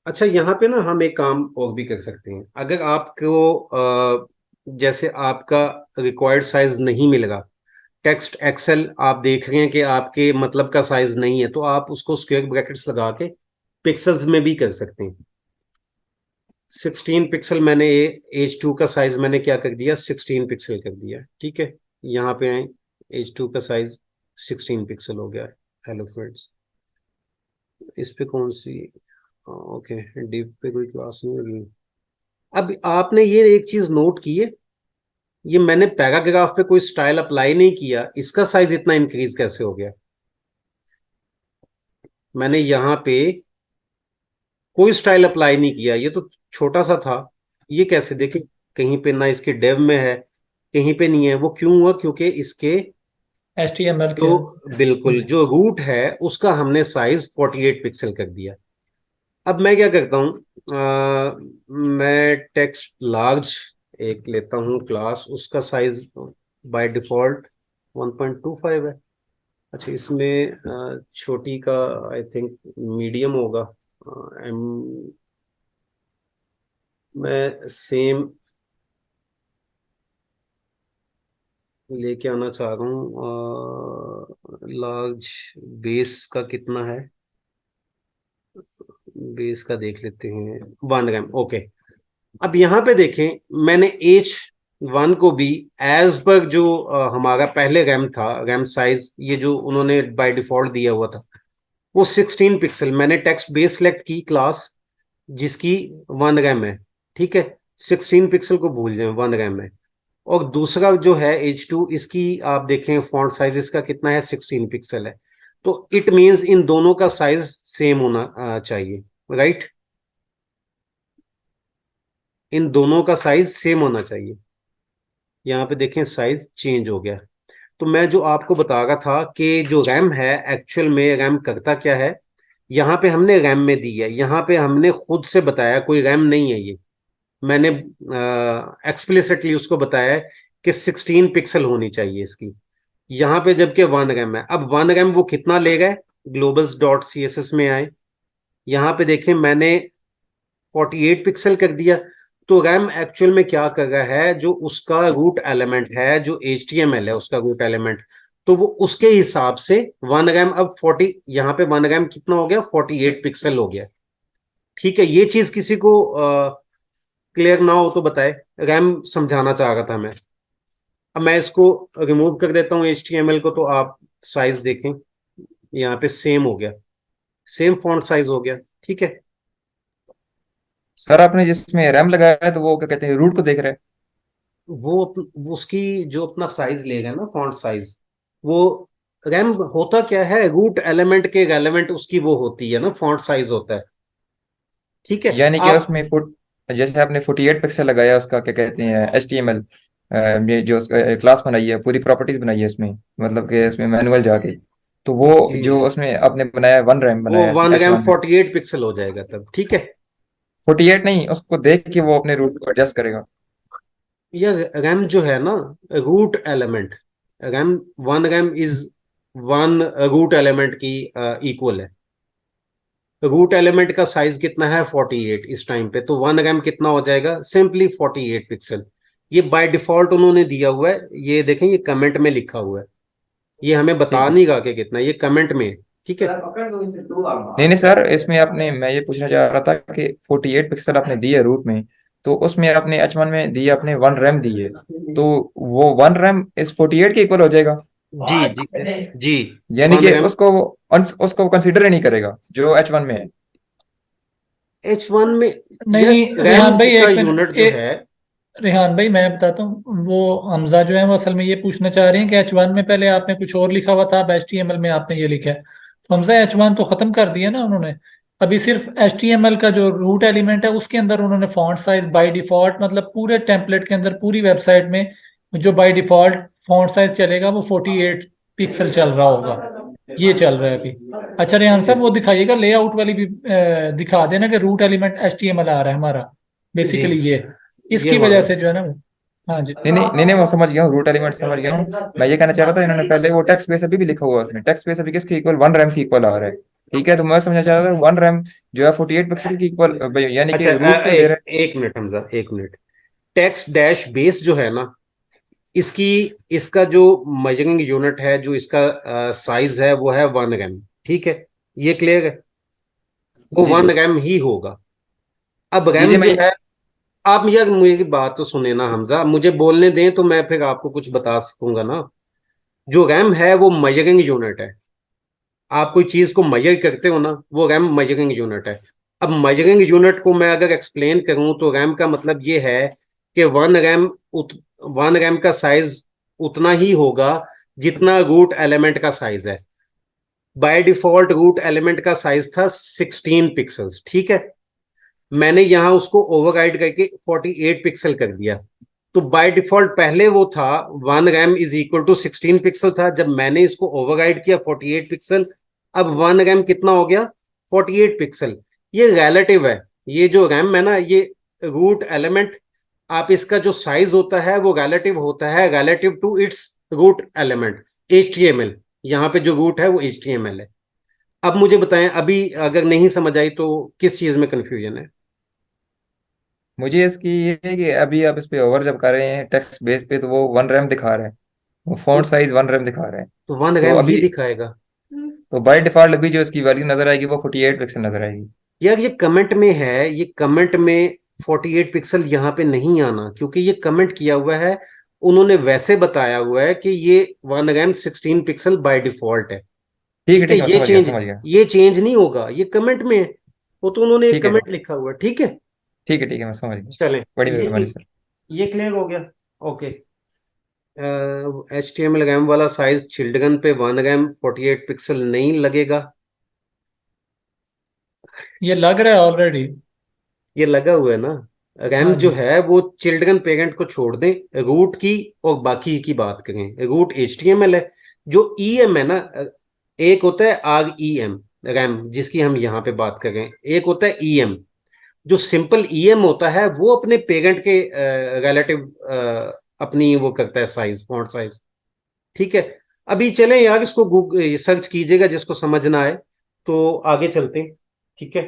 अच्छा यहाँ पे ना हम एक काम और भी कर सकते हैं। अगर आपको जैसे आपका रिक्वायर्ड साइज नहीं मिलेगा, टेक्स्ट एक्सेल आप देख रहे हैं कि आपके मतलब का साइज नहीं है, तो आप उसको स्क्वायर ब्रैकेट्स लगा के पिक्सल्स में भी कर सकते हैं। 16 पिक्सल मैंने H2 का साइज मैंने क्या कर दिया, 16 पिक्सल कर दिया। ठीक है, यहाँ पे आए, H2 का साइज 16 पिक्सल हो गया। हेलो फ्रेंड्स, इस पे कौन सी, ओके, डिव पे कोई क्लास नहीं होगी। अब आपने ये एक चीज नोट की है, ये मैंने पैराग्राफ पे कोई स्टाइल अप्लाई नहीं किया, इसका साइज इतना इंक्रीज कैसे हो गया। मैंने यहाँ पे कोई स्टाइल अप्लाई नहीं किया, ये तो छोटा सा था। ये कैसे देखें, कहीं पे ना इसके डेव में है, कहीं पे नहीं है। वो क्यों हुआ, क्योंकि इसके HTML जो, के। बिल्कुल जो रूट है उसका हमने साइज 48 पिक्सल कर दिया। अब मैं क्या करता हूँ, मैं टेक्स्ट लार्ज एक लेता हूँ क्लास, उसका साइज बाय डिफॉल्ट 1.25 है। अच्छा इसमें छोटी का आई थिंक मीडियम होगा। एम, मैं सेम लेके आना चाह रहा हूँ। लार्ज बेस का कितना है, बेस का देख लेते हैं, 1 rem। ओके, अब यहाँ पे देखें, मैंने H1 को भी एज पर जो हमारा पहले रैम था, रैम साइज ये जो उन्होंने बाय डिफॉल्ट दिया हुआ था वो 16 पिक्सल, मैंने टेक्स्ट बेस सेलेक्ट की क्लास जिसकी 1 rem है। ठीक है, 16 पिक्सल को भूल जाए, 1 rem है। और दूसरा जो है H2, इसकी आप देखें फॉन्ट साइज इसका कितना है, 16 पिक्सल है। तो इट मींस इन दोनों का साइज सेम होना चाहिए, राइट? इन दोनों का साइज सेम होना चाहिए। यहाँ पे देखें साइज चेंज हो गया। तो मैं जो आपको बता रहा था कि जो रैम है, एक्चुअल में रैम करता क्या है, यहाँ पे हमने रैम में दी है, यहाँ पे हमने खुद से बताया कोई रैम नहीं है ये, मैंने एक्सप्लिसिटली उसको बताया है कि 16 पिक्सल होनी चाहिए इसकी, यहाँ पे जबकि 1 रैम है। अब 1 रैम वो कितना ले गए, globals dot C S S में आए, यहाँ पे देखें मैंने 48 पिक्सल कर दिया। तो रैम एक्चुअल में क्या कर रहा है, जो उसका रूट एलिमेंट है, जो एच टी एम एल है उसका रूट एलिमेंट, तो वो उसके हिसाब से 1 रैम अब 40, यहाँ पे 1 रैम कितना हो गया, 48 पिक्सल हो गया। ठीक है, ये चीज किसी को क्लियर ना हो तो बताए, रैम समझाना चाह रहा था मैं। अब मैं इसको रिमूव कर देता हूँ एच टी एम एल को, तो आप साइज देखें, यहाँ पे सेम हो गया, सेम फॉन्ट साइज हो गया। ठीक है, सर आपने जिसमें रैम लगाया है तो वो क्या कहते हैं, रूट को देख रहा है। वो उसकी जो अपना साइज लेगा ना, फॉन्ट साइज, वो रैम होता क्या है, रूट एलिमेंट के रेलेवेंट उसकी वो होती है ना, फॉन्ट साइज होता है। ठीक है, यानी कि आप उसमें फुट जैसे आपने 48 पिक्सल लगाया उसका क्या कहते हैं HTML, ये जो क्लास बनाई है, पूरी प्रॉपर्टीज बनाई है इसमें, मतलब कि उसमें मैनुअल जाके, तो वो जी, जो उसमें आपने बनाया 1 रैम वो बनाया है इसमें वन रैम H1 में, 48 पिक्सल हो जाएगा तब। ठीक है, 48 नहीं, उसको देख के वो अपने रूट को एडजस्ट करेगा। यह रैम जो है ना, root element, rem 1 rem is one root element की इक्वल है। रूट एलिमेंट का साइज कितना है, 48 इस टाइम पे, तो 1 रैम कितना हो जाएगा, सिंपली 48 पिक्सल। ये बाय डिफॉल्ट उन्होंने दिया हुआ है, ये देखें ये कमेंट में लिखा हुआ है, ये हमें बता ठीक है। नहीं रहा कि कितना, ये कमेंट में है। ठीक है, नहीं नहीं सर, इसमें आपने, मैं ये पूछना चाह रहा था कि 48 पिक्सल आपने दिए रूट में, तो उसमें आपने H1 में दिए, आपने 1 रैम दी है, तो वो 1 रैम इस 48 के इक्वल हो जाएगा। जी जी जी, यानी वन कि रैम उसको कंसीडर ही नहीं करेगा जो H1 में है। H1 में, नहीं या नहीं रैम रेहान भाई का एक यूनिट मिनट, जो है। रेहान भाई मैं बताता हूँ, वो हमजा जो है वो असल में ये पूछना चाह रहे हैं कि H1 में पहले आपने कुछ और लिखा हुआ था, अब HTML में आपने ये लिखा है। तो हमजा H1 तो खत्म कर दिया ना उन्होंने, अभी सिर्फ HTML का जो रूट एलिमेंट है उसके अंदर उन्होंने फॉन्ट साइज बाय डिफॉल्ट, मतलब पूरे टेम्पलेट के अंदर पूरी वेबसाइट में जो बाय डिफॉल्ट फॉन्ट साइज चलेगा वो 48 पिक्सल चल रहा होगा, ये चल रहा है अभी। अच्छा रेहान साहब वो दिखाइएगा लेआउट वाली भी दिखा देना कि रूट एलिमेंट HTML आ रहा है हमारा, जी, बेसिकली ये ये इसकी वजह वाला। से जो है ना हाँ जी। नहीं नहीं नहीं नहीं, वो समझ गया हूँ, रूट एलिमेंट समझ गया हूँ। मैं ये कहना चाह रहा था, इन्होंने पहले वो टेक्स्ट बेस अभी भी लिखा हुआ है उसमें, टेक्स्ट बेस अभी किसके इक्वल, 1 रैम की इक्वल आ रहा है। ठीक है, तो मैं समझना चाह रहा था 1 रैम जो है 48 पिक्सल की इक्वल, यानी अच्छा, कि रूट क्यों दे रहा एक मिनट हमजा, एक मिनट। टेक्स्ट डैश बेस जो है ना, इसकी, इसका जो मेजरिंग यूनिट है, जो इसका साइज है, वो है 1 रैम। ठीक है, ये क्लियर है, वो है। जी वन जी रैम ही होगा। अब जी रैम जी, मैं जो है, आप यार मेरी बात तो सुने ना हमजा, मुझे बोलने दें तो मैं फिर आपको कुछ बता सकूंगा ना। जो रैम है वो मेजरिंग यूनिट है, आप कोई चीज को मेजर करते हो ना, वो रैम मेजरिंग यूनिट है। अब मेजरिंग यूनिट को मैं अगर एक्सप्लेन करूं तो रैम का मतलब ये है कि 1 रैम, 1 रैम का साइज उतना ही होगा जितना रूट एलिमेंट का साइज है। बाय डिफॉल्ट रूट एलिमेंट का साइज था 16 पिक्सल्स। ठीक है, मैंने यहां उसको ओवरराइड करके 48 पिक्सल कर दिया। तो बाय डिफॉल्ट पहले वो था 1 rem is equal to 16 pixel था, जब मैंने इसको ओवरराइड किया 48 पिक्सल, अब 1 रैम कितना हो गया, 48 पिक्सल। ये रिलेटिव है, ये जो रैम है ना, ये रूट एलिमेंट, आप इसका जो साइज होता है वो रिलेटिव होता है, relative to its root element H T M L. यहाँ पे जो रूट है वो एच टी एम एल है। अब मुझे बताएं, अभी अगर नहीं समझ आई तो किस चीज में कंफ्यूजन है? मुझे इसकी ये है कि अभी आप इस पे ओवर जब कर रहे हैं टेक्स्ट बेस पे, तो वो 1 रैम दिखा रहा है, वो तो फॉन्ट साइज 1 रैम दिखा रहा है। तो वन तो रैम ही अभी, दिखाएगा। तो बाय डिफॉल्ट अभी जो इसकी वैल्यू नजर आएगी वो 48 पिक्सल नजर आएगी। यार ये कमेंट में है, ये कमेंट में 48 पिक्सल यहाँ पे नहीं आना, क्योंकि ये कमेंट किया हुआ है, उन्होंने वैसे बताया हुआ है कि ये 1 रैम 16 पिक्सल बाय डिफॉल्ट है। ठीक है, ठीक है, मैं समझ गया समझ गया। ये चेंज नहीं होगा, ये कमेंट में है, वो तो उन्होंने एक ठीक है कमेंट लिखा हुआ है। ठीक है, ठीक है मैं समझ गया। चलें, बड़ी ये मेहरबानी सर। ये क्लियर हो गया। Okay. H T M L rem वाला साइज चिल्ड्रन पे 1 रैम 48 पिक्सल नहीं लगेगा? ये लग रहा है ऑलरेडी। ये लगा हुआ है ना? रैम हाँ जो जी। है वो चिल्ड्रन पेरेंट को छोड़ दें, रूट की और बाकी की बात करें। Root H T M L है। जो ई एम है ना, एक होता है आर ई एम रैम जिसकी हम यहाँ पे बात कर रहे हैं, एक होता है ई एम। जो सिंपल ईएम होता है वो अपने पेरेंट के रिलेटिव अपनी वो करता है साइज, फॉन्ट साइज। ठीक है। अभी चलें यार, इसको गूगल सर्च कीजिएगा जिसको समझना आए, तो आगे चलते हैं। ठीक है।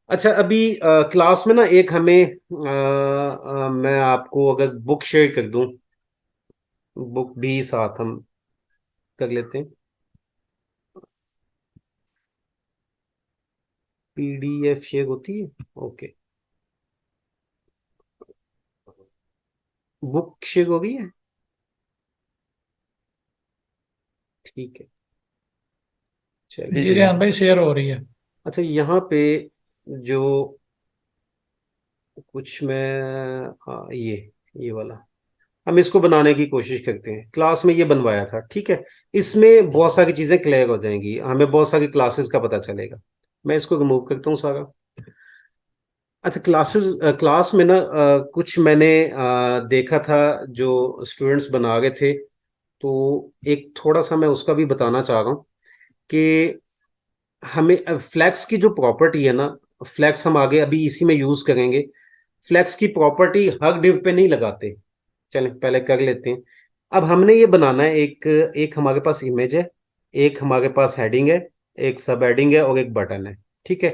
अच्छा, अभी क्लास में ना एक हमें मैं आपको अगर बुक शेयर कर दूं, बुक भी साथ हम कर लेते हैं। पीडीएफ शेयर होती है? ओके। बुक शेयर हो गई है? ठीक है, जी चलिए। जी जी। रेहान भाई शेयर हो रही है। अच्छा, यहाँ पे जो कुछ मैं, हाँ ये वाला हम इसको बनाने की कोशिश करते हैं। क्लास में ये बनवाया था, ठीक है। इसमें बहुत सारी चीजें क्लियर हो जाएंगी, हमें बहुत सारी क्लासेस का पता चलेगा। मैं इसको रिमूव करता हूँ सारा। अच्छा, क्लास में ना कुछ मैंने देखा था जो स्टूडेंट्स बना रहे थे, तो एक थोड़ा सा मैं उसका भी बताना चाह रहा हूँ कि हमें फ्लैक्स की जो प्रॉपर्टी है ना, फ्लैक्स हम आगे अभी इसी में यूज करेंगे। फ्लैक्स की प्रॉपर्टी हर डिव पे नहीं लगाते। चलें पहले कर लेते हैं। अब हमने ये बनाना है, एक एक हमारे पास इमेज है, एक हमारे पास हेडिंग है, एक सब हेडिंग है और एक बटन है। ठीक है।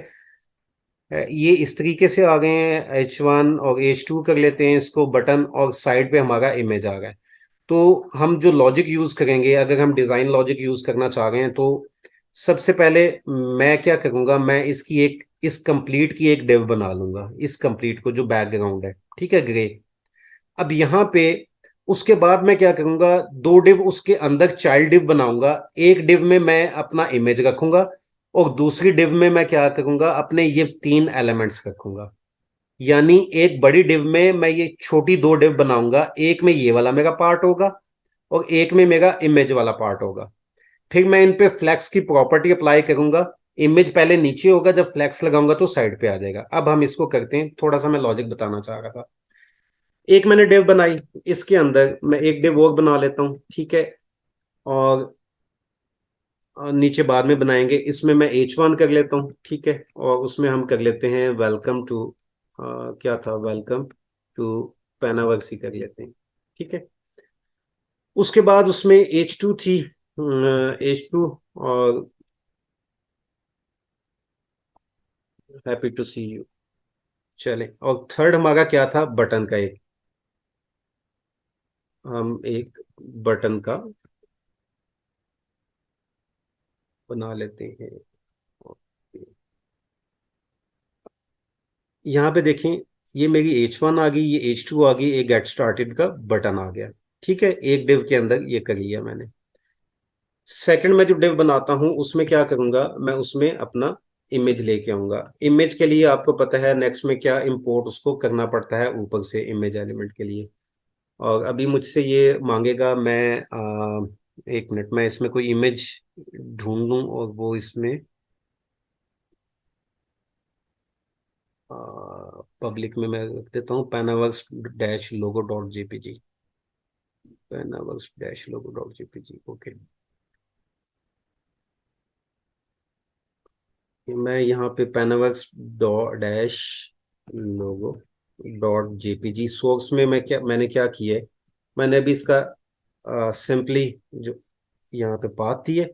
ये इस तरीके से आ गए हैं। H1 और H2 कर लेते हैं इसको बटन, और साइड पे हमारा इमेज आ गया है। तो हम जो लॉजिक यूज करेंगे, अगर हम डिजाइन लॉजिक यूज करना चाह रहे हैं, तो सबसे पहले मैं क्या करूंगा, मैं इसकी एक इस कंप्लीट की एक डिव बना लूंगा, इस कंप्लीट को जो बैकग्राउंड है, ठीक है, ग्रे। अब यहाँ पे उसके बाद मैं क्या करूंगा, दो डिव उसके अंदर चाइल्ड डिव बनाऊंगा। एक डिव में मैं अपना इमेज रखूंगा और दूसरी डिव में मैं क्या करूंगा, अपने ये तीन एलिमेंट्स रखूंगा। यानी एक बड़ी डिव में मैं ये छोटी दो डिव बनाऊंगा, एक में ये वाला मेरा पार्ट होगा और एक में मेरा इमेज वाला पार्ट होगा। फिर मैं इन पे फ्लैक्स की प्रॉपर्टी अप्लाई करूंगा। इमेज पहले नीचे होगा, जब फ्लैक्स लगाऊंगा तो साइड पे आ जाएगा। अब हम इसको करते हैं, थोड़ा सा मैं लॉजिक बताना चाह रहा था। एक मैंने डिव बनाई, इसके अंदर मैं एक डिव और बना लेता हूँ, ठीक है। और नीचे बाद में बनाएंगे, इसमें मैं H1 कर लेता हूँ, ठीक है। और उसमें हम कर लेते हैं वेलकम टू, क्या था, वेलकम टू पेनावर्सी कर लेते हैं, ठीक है। उसके बाद उसमें H2 थी, H2 और हैप्पी टू सी यू। चले, और थर्ड हमारा क्या था, बटन का एक, हम एक बटन का बना लेते हैं। यहाँ पे देखें, ये मेरी H1 आ गई, ये H2 आ गई, एक गेट स्टार्टेड का बटन आ गया। ठीक है, एक डिव के अंदर ये कर लिया मैंने। सेकंड में जो डिव बनाता हूँ उसमें क्या करूंगा, मैं उसमें अपना इमेज लेके आऊंगा। इमेज के लिए आपको पता है नेक्स्ट में क्या इंपोर्ट उसको करना पड़ता है ऊपर से, इमेज एलिमेंट के लिए। और अभी मुझसे ये मांगेगा, मैं एक मिनट, मैं इसमें कोई इमेज ढूंढ लूं और वो इसमें पब्लिक में मैं रख देता हूँ, panaworks dash logo dot JPG. Panaworks dash logo dot JPG, okay. मैं यहाँ पे panaworks dot dash logo dot JPG source में मैंने क्या किया है, मैंने अभी इसका सिंपली जो यहाँ पे पाथ दी है,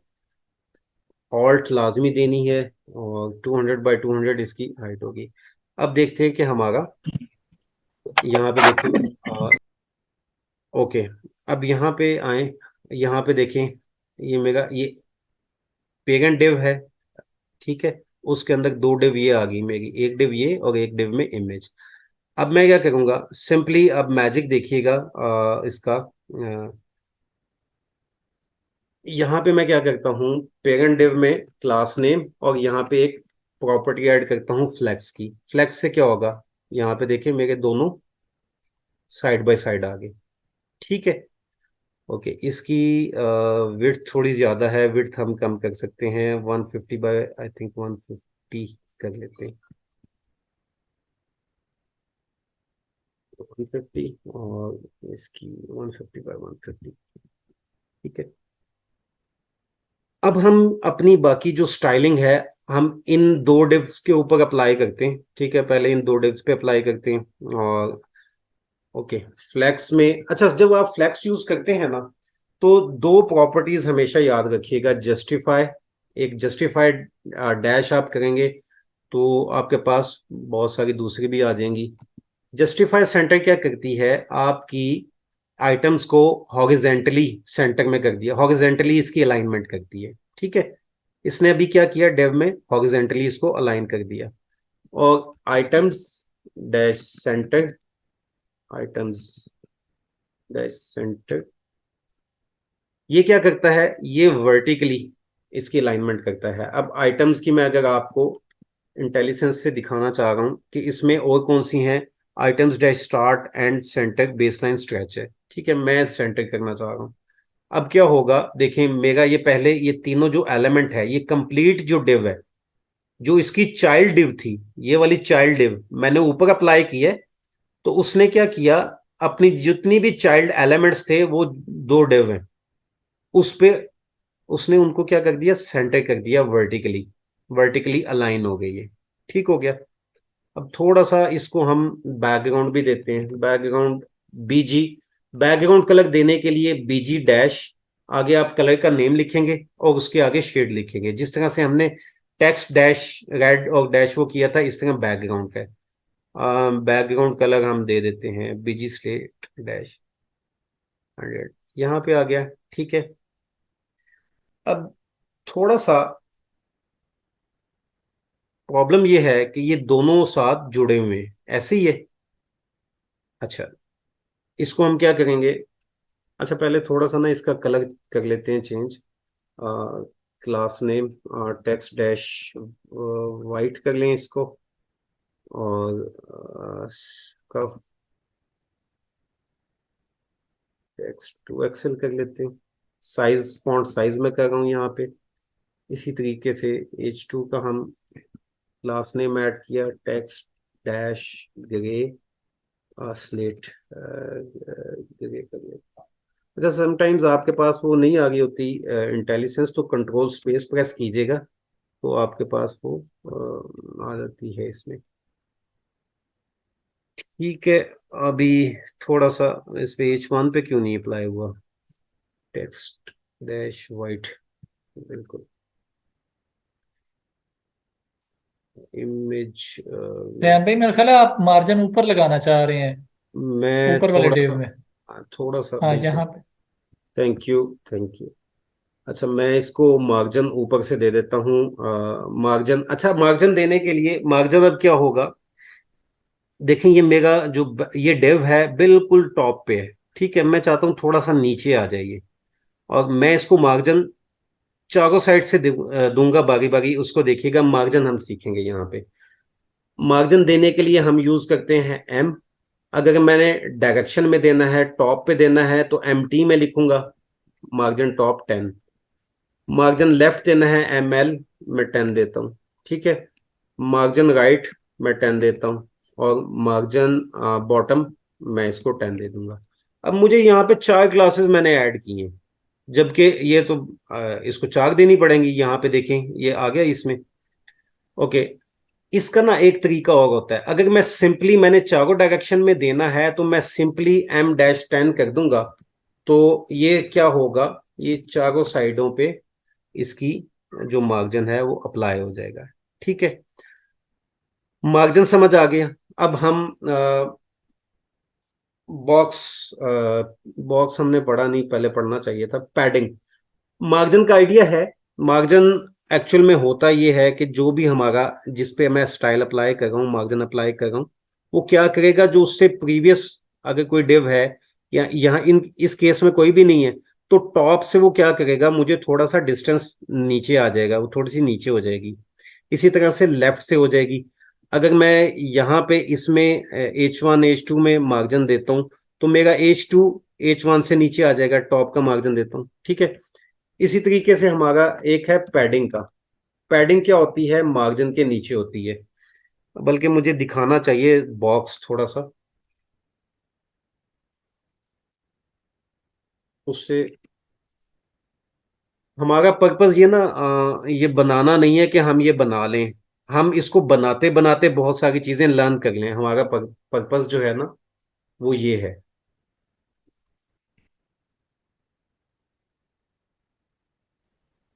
ऑल्ट लाजमी देनी है, और 200 बाई 200 इसकी हाइट होगी। अब देखते हैं कि हमारा यहाँ पे देखें, ओके। अब यहाँ पे आए, यहाँ पे देखें, ये मेरा ये पेरेंट डिव है, ठीक है। उसके अंदर दो डिव ये आ गई मेरी, एक डिव ये और एक डिव में इमेज। अब मैं क्या करूँगा, सिंपली अब मैजिक देखिएगा इसका, यहाँ पे मैं क्या करता हूँ, पेरेंट डिव में क्लास नेम और यहाँ पे एक प्रॉपर्टी ऐड करता हूँ फ्लेक्स की। फ्लेक्स से क्या होगा, यहाँ पे देखिए मेरे दोनों साइड बाय साइड आ गए, ठीक है। ओके, इसकी विड्थ थोड़ी ज़्यादा है, विड्थ हम कम कर सकते हैं, 150 बाय आई थिंक 150 कर लेते हैं, 150, और इसकी 150 बाय 150, ठीक है। अब हम अपनी बाकी जो स्टाइलिंग है हम इन दो डिव्स के ऊपर अप्लाई करते हैं, ठीक है। पहले इन दो डिव्स पे अप्लाई करते हैं, और ओके, फ्लेक्स में, अच्छा, जब आप फ्लेक्स यूज करते हैं ना, तो दो प्रॉपर्टीज हमेशा याद रखिएगा। जस्टिफाई, एक जस्टिफाइड डैश आप करेंगे तो आपके पास बहुत सारी दूसरी भी आ जाएंगी। जस्टिफाई सेंटर क्या करती है, आपकी आइटम्स को हॉरिजेंटली सेंटर में कर दिया, हॉरिजेंटली इसकी अलाइनमेंट करती है, ठीक है। इसने अभी क्या किया, डेव में हॉरिजेंटली इसको अलाइन कर दिया। और items dash centre, items dash centre, ये क्या करता है, ये वर्टिकली इसकी अलाइनमेंट करता है। अब आइटम्स की मैं अगर आपको इंटेलिजेंस से दिखाना चाह रहा हूं कि इसमें और कौन सी हैं, items dash start and centre baseline stretch है, ठीक है, मैं सेंटर करना चाह रहा हूं। अब क्या होगा, देखें, मेरा ये पहले ये तीनों जो एलिमेंट है, ये कंप्लीट जो डिव है, जो इसकी चाइल्ड डिव थी, ये वाली चाइल्ड डिव मैंने ऊपर अप्लाई की है, तो उसने क्या किया, अपनी जितनी भी चाइल्ड एलिमेंट्स थे, वो दो डिव हैं, उस पे उसने उनको क्या कर दिया, सेंटर कर दिया, वर्टिकली, वर्टिकली अलाइन हो गई है, ठीक हो गया। अब थोड़ा सा इसको हम बैकग्राउंड भी देते हैं, बैकग्राउंड बीजी, बैकग्राउंड कलर देने के लिए बीजी डैश, आगे आप कलर का नेम लिखेंगे और उसके आगे शेड लिखेंगे, जिस तरह से हमने टेक्स्ट डैश रेड और डैश वो किया था, इस तरह बैकग्राउंड का बैकग्राउंड कलर हम दे देते हैं बीजी स्लेट डैश 100, यहाँ पे आ गया, ठीक है। अब थोड़ा सा प्रॉब्लम ये है कि ये दोनों साथ जुड़े हुए हैं, ऐसे ही है। अच्छा, इसको हम क्या करेंगे, अच्छा, पहले थोड़ा सा ना इसका कलर कर लेते हैं change, class name text dash white कर लें इसको, और इसका टेक्स्ट 2 एक्सेल कर लेते हैं, साइज फॉन्ट साइज में कर रहा हूँ यहाँ पे। इसी तरीके से H2 का हम क्लास नेम ऐड किया, text dash grey slate grey कर लेते। अच्छा, समटाइम्स आपके पास वो नहीं आ गई होती इंटेलिजेंस, तो कंट्रोल स्पेस प्रेस कीजिएगा, तो आपके पास वो आ जाती है इसमें, ठीक है। अभी थोड़ा सा इस पे H1 पे क्यों नहीं अप्लाई हुआ, टेक्स्ट डैश वाइट, बिल्कुल इमेज, रेहान भाई मेरा ख्याल है आप मार्जिन ऊपर लगाना चाह रहे हैं, मैं ऊपर वाले थोड़ा डिव सा, में। थोड़ा सा, हाँ बिल्कुल, यहाँ पे। Thank you, thank you. अच्छा, मैं इसको मार्जिन ऊपर से दे देता हूँ, मार्जिन, अच्छा, मार्जिन देने के लिए मार्जिन अब क्या होगा, देखें, ये मेरा जो ये डेव है बिल्कुल टॉप पे है, ठीक है, मैं चाहता हूँ थोड़ा सा नीचे आ जाइए, और मैं इसको मार्जिन चारों साइड से दूंगा बारी बारी, उसको देखिएगा, मार्जिन हम सीखेंगे यहाँ पे। मार्जिन देने के लिए हम यूज करते हैं एम, अगर मैंने डायरेक्शन में देना है, टॉप पे देना है, तो MT में लिखूंगा, मार्जिन टॉप 10, मार्जिन लेफ्ट देना है ML, मैं 10 देता हूँ, ठीक है। मार्जिन राइट मैं 10 देता हूँ, और मार्जिन बॉटम मैं इसको 10 दे दूंगा। अब मुझे यहाँ पे 4 क्लासेस मैंने ऐड की हैं, जबकि ये तो इसको 4 देनी पड़ेंगी, यहाँ पे देखें ये आ गया इसमें, ओके। इसका ना एक तरीका और होता है, अगर मैं सिंपली, मैंने चारों डायरेक्शन में देना है, तो मैं सिंपली M-10 कर दूंगा, तो ये क्या होगा, ये चारों साइडों पे इसकी जो मार्जिन है वो अप्लाई हो जाएगा, ठीक है। मार्जिन समझ आ गया। अब हम बॉक्स, बॉक्स हमने पढ़ा नहीं, पहले पढ़ना चाहिए था, पैडिंग। मार्जिन का आइडिया है, मार्जिन एक्चुअल में होता ये है कि जो भी हमारा, जिस पे मैं स्टाइल अप्लाई कर रहा हूँ, मार्जिन अप्लाई कर रहा हूँ, वो क्या करेगा, जो उससे प्रीवियस अगर कोई डिव है, या यहाँ इन इस केस में कोई भी नहीं है, तो टॉप से वो क्या करेगा, मुझे थोड़ा सा डिस्टेंस नीचे आ जाएगा, वो थोड़ी सी नीचे हो जाएगी। इसी तरह से लेफ्ट से हो जाएगी। अगर मैं यहाँ पे इसमें H1 H2 में मार्जिन देता हूँ, तो मेरा H2 H1 से नीचे आ जाएगा, टॉप का मार्जिन देता हूँ, ठीक है। इसी तरीके से हमारा एक है पैडिंग का। पैडिंग क्या होती है, मार्जिन के नीचे होती है, बल्कि मुझे दिखाना चाहिए बॉक्स थोड़ा सा, उससे हमारा पर्पस ये ना ये बनाना नहीं है कि हम ये बना लें, हम इसको बनाते बनाते बहुत सारी चीजें लर्न कर लें, हमारा पर्पस जो है ना वो ये है।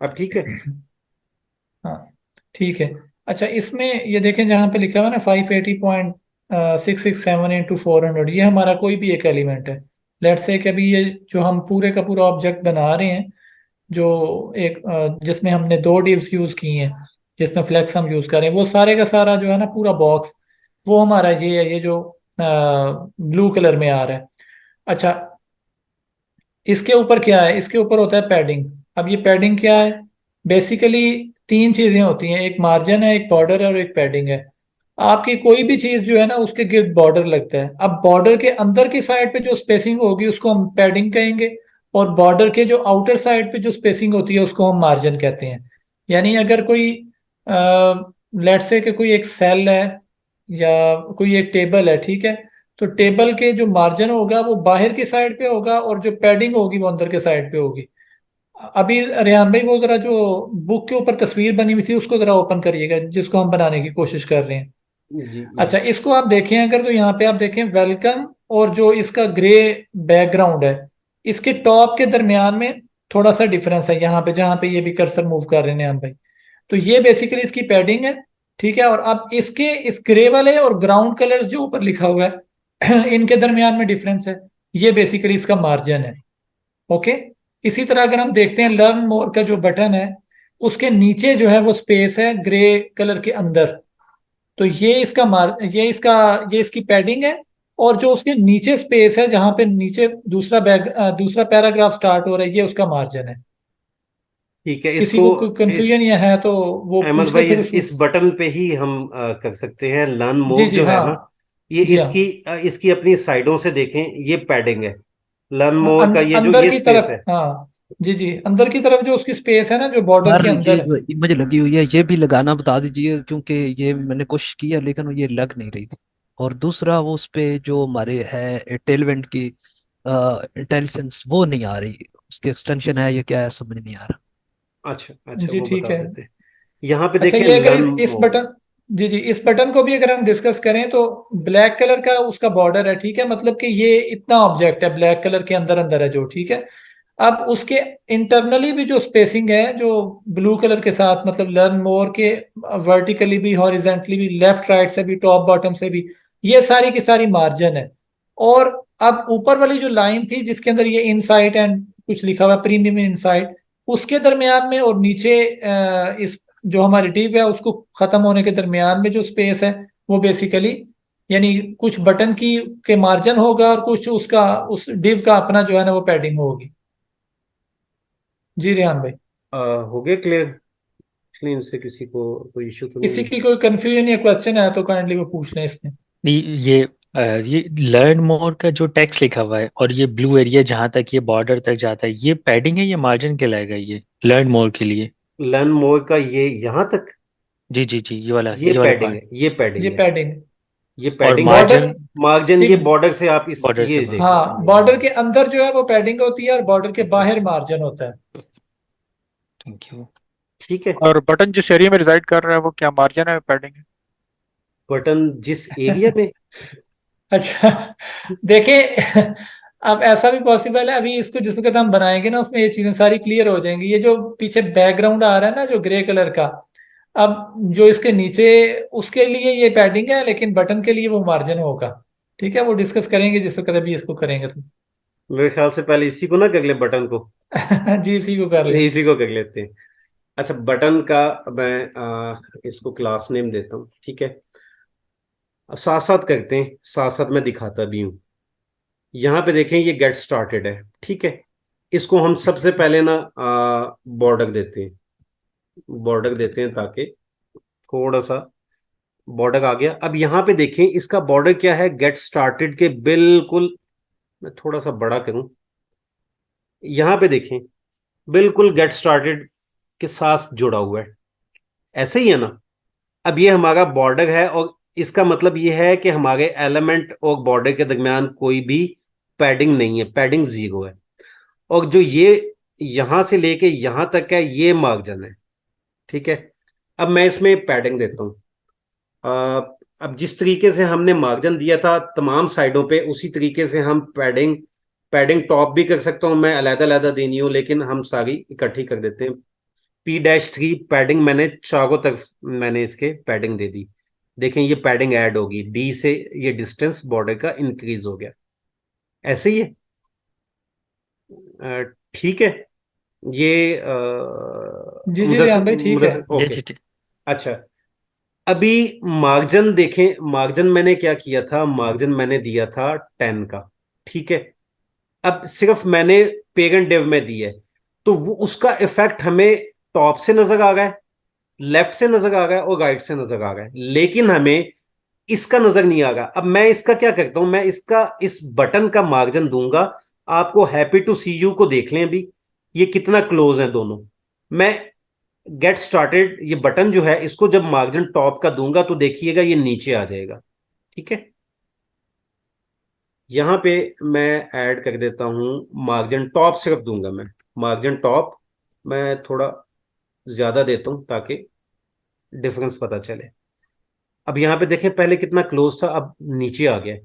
अब ठीक है। हाँ ठीक है। अच्छा, इसमें ये देखें जहाँ पे लिखा हुआ है ना 580.667 × 400, ये हमारा कोई भी एक एलिमेंट है। लेट्स से कि अभी ये जो हम पूरे का पूरा ऑब्जेक्ट बना रहे हैं, जो एक जिसमें हमने दो डिव्स यूज की हैं, जिसमें फ्लेक्स हम यूज कर रहे हैं, वो सारे का सारा जो है ना पूरा बॉक्स, वो हमारा ये है, ये जो ब्लू कलर में आ रहा है। अच्छा, इसके ऊपर क्या है, इसके ऊपर होता है पैडिंग। अब ये पैडिंग क्या है, बेसिकली तीन चीजें होती हैं, एक मार्जिन है, एक बॉर्डर है और एक पैडिंग है। आपकी कोई भी चीज जो है ना उसके गिर्द बॉर्डर लगता है। अब बॉर्डर के अंदर की साइड पे जो स्पेसिंग होगी उसको हम पैडिंग कहेंगे, और बॉर्डर के जो आउटर साइड पे जो स्पेसिंग होती है उसको हम मार्जिन कहते हैं। यानी अगर कोई लेट्स से कि कोई एक सेल है या कोई एक टेबल है, ठीक है, तो टेबल के जो मार्जिन होगा वो बाहर की साइड पे होगा और जो पैडिंग होगी वो अंदर के साइड पे होगी। अभी रेहान भाई वो जरा जो बुक के ऊपर तस्वीर बनी हुई थी उसको जरा ओपन करिएगा, जिसको हम बनाने की कोशिश कर रहे हैं। जी अच्छा, जी। इसको आप देखें अगर, तो यहाँ पे आप देखें वेलकम, और जो इसका ग्रे बैकग्राउंड है, इसके टॉप के दरमियान में थोड़ा सा डिफरेंस है यहाँ पे, जहाँ पे ये भी कर्सर मूव कर रहे हैं रेहान भाई। तो ये बेसिकली इसकी पैडिंग है, ठीक है। और अब इसके इस ग्रे वाले और ग्राउंड कलर्स जो ऊपर लिखा हुआ है इनके दरमियान में डिफरेंस है, ये बेसिकली इसका मार्जिन है। ओके। इसी तरह अगर हम देखते हैं लर्न मोर का जो बटन है, उसके नीचे जो है वो स्पेस है ग्रे कलर के अंदर, तो ये इसकी पैडिंग है। और जो उसके नीचे स्पेस है जहां पे नीचे दूसरा पैराग्राफ स्टार्ट हो रहा है, ये उसका मार्जिन है। ठीक है, किसी इसको को कोई इस कंफ्यूजन या है तो वो अहमद पूछ ले भाई फिर उसको। इस बटन पे ही हम कर सकते हैं, लर्न जी मोर जी जो है हाँ। ना, ये जी हाँ। इसकी अपनी साइडों से देखें, ये पैडिंग है। लर्न हाँ, मोर का ये जो अंदर ये की स्पेस तरफ, है। हाँ जी जी, अंदर की तरफ जो उसकी स्पेस है ना, जो बॉर्डर सर के ये अंदर है। जो इमेज लगी हुई है ये भी लगाना बता दीजिए, क्योंकि ये मैंने कोशिश की है लेकिन ये लग नहीं रही थी। और दूसरा वो उस पे जो हमारे है टेलवेंट की इंटेलिजेंस वो नहीं आ रही, उसकी एक्सटेंशन है ये क्या है समझ नहीं आ रहा। अच्छा अच्छा, जी वो ठीक बता है। देते हैं। यहाँ पे अच्छा, देखें ये अगर लर्न इस मोर। बटन, जी जी, इस बटन को भी अगर हम डिस्कस करें तो ब्लैक कलर का उसका बॉर्डर है, ठीक है, मतलब कि ये इतना ऑब्जेक्ट है ब्लैक कलर के अंदर अंदर है जो, ठीक है। अब उसके इंटरनली भी जो स्पेसिंग है जो ब्लू कलर के साथ, मतलब लर्न मोर के वर्टिकली भी, हॉरिजेंटली भी, लेफ्ट राइट से भी, टॉप बॉटम से भी, ये सारी की सारी मार्जिन है। और अब ऊपर वाली जो लाइन थी जिसके अंदर ये इनसाइट एंड कुछ लिखा हुआ है, प्रीमियम इनसाइट, उसके दरमियान में और नीचे इस जो हमारी डिव है उसको खत्म होने के दरमियान में जो स्पेस है, वो बेसिकली यानी कुछ बटन की के मार्जिन होगा और कुछ उसका उस डिव का अपना जो है ना वो पैडिंग होगी। जी रेहान भाई, हो गया क्लियर? इसलिए इनसे किसी को कोई इश्यू तो नहीं किसी है? की कोई कंफ्यूजन या क्वेश्चन है तो काइंडली वो पूछ लें इसमें। नहीं, ये लर्न मोर का जो टेक्स्ट लिखा हुआ है और ये ब्लू एरिया जहां तक ये बॉर्डर तक जाता है, ये पैडिंग है, ये मार्जिन कहलाएगा ये लर्न मोर के लिए? लर्न मोर का ये यहाँ तक, जी जी जी, ये ये वाला पैडिंग पार्ट। है, ये ये पैडिंग है, पैडिंग। ये और पैडिंग है। बॉर्डर, मार्जिन मार्जिन ये बॉर्डर से आप इस बॉर्डर से ये बाहर। देख हाँ बॉर्डर लो। के अंदर जो है वो पैडिंग होती है और बॉर्डर के अच्छा, बाहर मार्जिन होता है। Thank you. ठीक है। और बटन जिस एरिया में रिजाइड कर रहा है वो क्या मार्जिन है, पैडिंग है? बटन जिस एरिया में, अच्छा, देखिए अब ऐसा भी पॉसिबल है, अभी इसको जिस वक्त हम बनाएंगे ना उसमें ये चीजें सारी क्लियर हो जाएंगी। ये जो पीछे बैकग्राउंड आ रहा है ना जो ग्रे कलर का, अब जो इसके नीचे, उसके लिए ये पैडिंग है, लेकिन बटन के लिए वो मार्जिन होगा। ठीक है, वो डिस्कस करेंगे जिस वक्त अभी इसको करेंगे तो। मेरे ख्याल से पहले इसी को ना कर ले, बटन को। जी, इसी को कर लें। इसी को कर लेते हैं। अच्छा, बटन का मैं इसको क्लास नेम देता हूँ, ठीक है। अब साथ साथ करते हैं, साथ साथ मैं दिखाता भी हूँ। यहाँ पे देखें ये गेट स्टार्टेड है, ठीक है। इसको हम सबसे पहले ना बॉर्डर देते हैं, बॉर्डर देते हैं ताकि थोड़ा सा बॉर्डर आ गया। अब यहाँ पे देखें इसका बॉर्डर क्या है, गेट स्टार्टेड के बिल्कुल मैं थोड़ा सा बड़ा करूं, यहां पे देखें बिल्कुल गेट स्टार्टेड के साथ जुड़ा हुआ है, ऐसे ही है ना। अब ये हमारा बॉर्डर है और इसका मतलब ये है कि हमारे एलिमेंट और बॉर्डर के दरमियान कोई भी पैडिंग नहीं है, पैडिंग जीरो है। और जो ये यहां से लेके यहां तक है ये मार्जिन है, ठीक है। अब मैं इसमें पैडिंग देता हूं। अब जिस तरीके से हमने मार्जिन दिया था तमाम साइडों पे, उसी तरीके से हम पैडिंग पैडिंग टॉप भी कर सकता हूं मैं, अलग अलग देनी हो, लेकिन हम सारी इकट्ठी कर देते हैं। P-3 पैडिंग मैंने चारों तरफ मैंने इसके पैडिंग दे दी। देखें ये पैडिंग ऐड होगी, D से ये डिस्टेंस बॉर्डर का इंक्रीज हो गया, ऐसे ही है। ठीक है। ये जी जी मुदस्सिर रियान भाई ठीक है। मुदस्सिर जी ओके। जी जी। अच्छा, अभी मार्जिन देखें, मार्जिन मैंने क्या किया था, मार्जिन मैंने दिया था 10 का, ठीक है। अब सिर्फ मैंने पेरेंट डिव में दी है, तो वो उसका इफेक्ट हमें टॉप से नजर आ रहा है, लेफ्ट से नजर आ रहा है और राइट से नजर आ रहा है, लेकिन हमें इसका नजर नहीं आ रहा। अब मैं इसका क्या करता हूं, मैं इसका इस बटन का मार्जिन दूंगा। आपको हैप्पी टू सी यू को देख लें अभी ये कितना क्लोज है दोनों। मैं गेट स्टार्टेड ये बटन जो है इसको जब मार्जिन टॉप का दूंगा तो देखिएगा ये नीचे आ जाएगा, ठीक है। यहां पे मैं ऐड कर देता हूं मार्जिन टॉप, सिर्फ दूंगा मैं मार्जिन टॉप, मैं थोड़ा ज्यादा देता हूं ताकि डिफरेंस पता चले। अब यहां पे देखें पहले कितना क्लोज था, अब नीचे आ गया।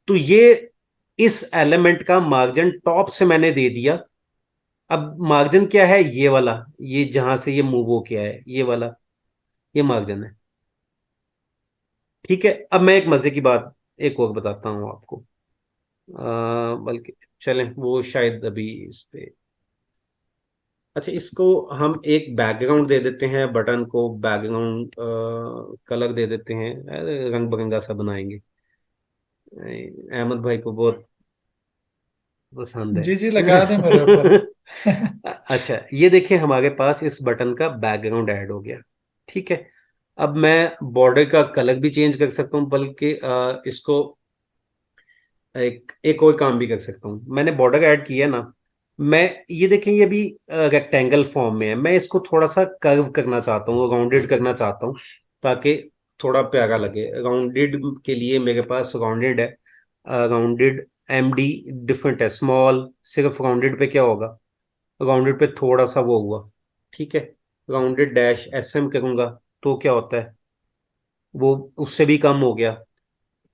तो ये इस एलिमेंट का मार्जिन टॉप से मैंने दे दिया। अब मार्जिन क्या है, ये वाला, ये जहां से ये मूव हो किया है ये वाला, ये मार्जिन है, ठीक है। अब मैं एक मजे की बात एक और बताता हूं आपको, बल्कि चलें वो शायद अभी इस पे। अच्छा, इसको हम एक बैकग्राउंड दे देते हैं, बटन को बैकग्राउंड कलर दे देते हैं, रंग बिरंगा सा बनाएंगे। अहमद भाई को बहुत पसंद जी जी लगा दें मेरे ऊपर। है। अच्छा, ये देखिए हमारे पास इस बटन का बैकग्राउंड ऐड हो गया, ठीक है। अब मैं बॉर्डर का कलर भी चेंज कर सकता हूँ, बल्कि इसको एक एक और काम भी कर सकता हूँ। मैंने बॉर्डर ऐड किया ना, मैं ये देखें ये भी रेक्टेंगल फॉर्म में है, मैं इसको थोड़ा सा कर्व करना चाहता हूँ, राउंडेड करना चाहता हूँ ताकि थोड़ा प्यारा लगे। राउंडेड के लिए मेरे पास राउंडेड है, राउंडेड MD डिफरेंट है, स्मॉल सिर्फ राउंडेड पे क्या होगा, राउंडेड पे थोड़ा सा वो हुआ, ठीक है। राउंडेड डैश SM करूंगा तो क्या होता है, वो उससे भी कम हो गया।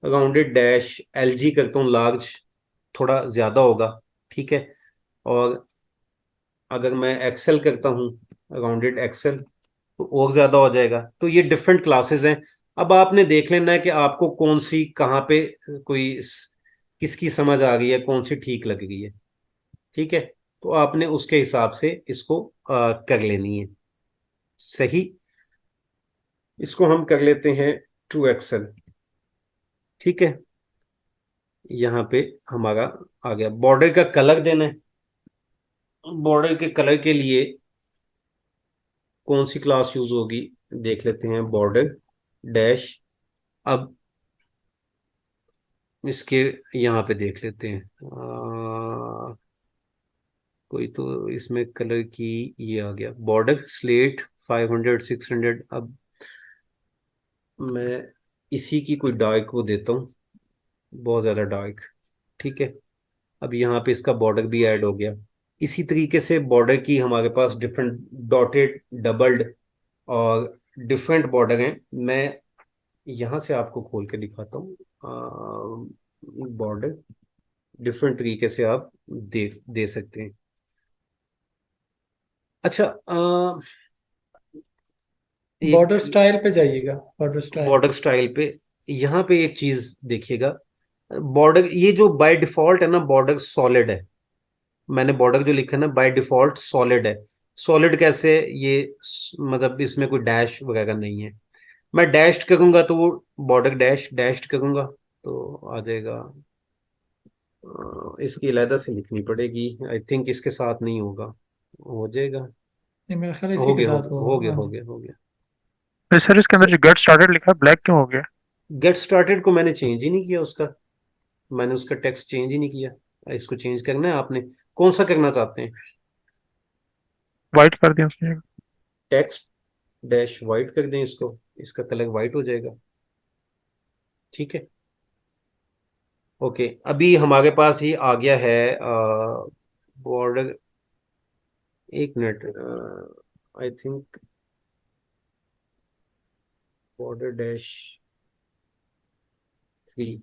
राउंडेड डैश LG करता हूँ, लार्ज थोड़ा ज्यादा होगा, ठीक है। और अगर मैं एक्सेल करता हूँ, राउंडेड एक्सेल, तो और ज्यादा हो जाएगा। तो ये डिफरेंट क्लासेस हैं। अब आपने देख लेना है कि आपको कौन सी कहाँ पे कोई किसकी समझ आ गई है, कौन सी ठीक लग गई है, ठीक है। तो आपने उसके हिसाब से इसको कर लेनी है, सही। इसको हम कर लेते हैं टू एक्सेल, ठीक है। यहाँ पे हमारा आ गया। बॉर्डर का कलर देना है, बॉर्डर के कलर के लिए कौन सी क्लास यूज होगी देख लेते हैं, बॉर्डर डैश। अब इसके यहाँ पे देख लेते हैं, कोई तो इसमें कलर की, ये आ गया बॉर्डर स्लेट 500 600। अब मैं इसी की कोई डार्क वो देता हूँ, बहुत ज़्यादा डार्क, ठीक है। अब यहाँ पे इसका बॉर्डर भी ऐड हो गया। इसी तरीके से बॉर्डर की हमारे पास डिफरेंट डॉटेड, डबल्ड और डिफरेंट बॉर्डर हैं। मैं यहाँ से आपको खोल के दिखाता हूँ, बॉर्डर डिफरेंट तरीके से आप दे सकते हैं। अच्छा, एक बॉर्डर स्टाइल पे जाइएगा, बॉर्डर स्टाइल। बॉर्डर स्टाइल पे, यहाँ पे एक चीज देखिएगा, बॉर्डर ये जो बाय डिफॉल्ट है ना, बॉर्डर सॉलिड है। मैंने बॉर्डर जो लिखा है ना बाय डिफॉल्ट सॉलिड है। सॉलिड कैसे, ये मतलब इसमें कोई डैश वगैरह नहीं है। मैं डैश्ड करूंगा तो वो बॉर्डर डैश डैश्ड करूंगा तो आ जाएगा। इसकी अलहदा से लिखनी पड़ेगी, आई थिंक इसके साथ नहीं होगा, हो जाएगा। ये मेरे ख्याल इसी हो के गया हो साथ गया होगा, हो गया हाँ हो जी। गया हो गया। फिर सर इसके अंदर जो गेट स्टार्टेड लिखा है ब्लैक क्यों हो गया? गेट स्टार्टेड को मैंने चेंज ही नहीं किया उसका, मैंने उसका टेक्स्ट चेंज ही नहीं किया। इसको चेंज करना है आपने, कौन सा करना चाहते हैं? वाइट कर दिया उसने। टेक्स्ट डैश वाइट कर दें इसको, इसका कलर वाइट हो जाएगा। ठीक है, ओके। अभी हमारे पास ये आ गया है बॉर्डर। एक minute, I think border dash 3।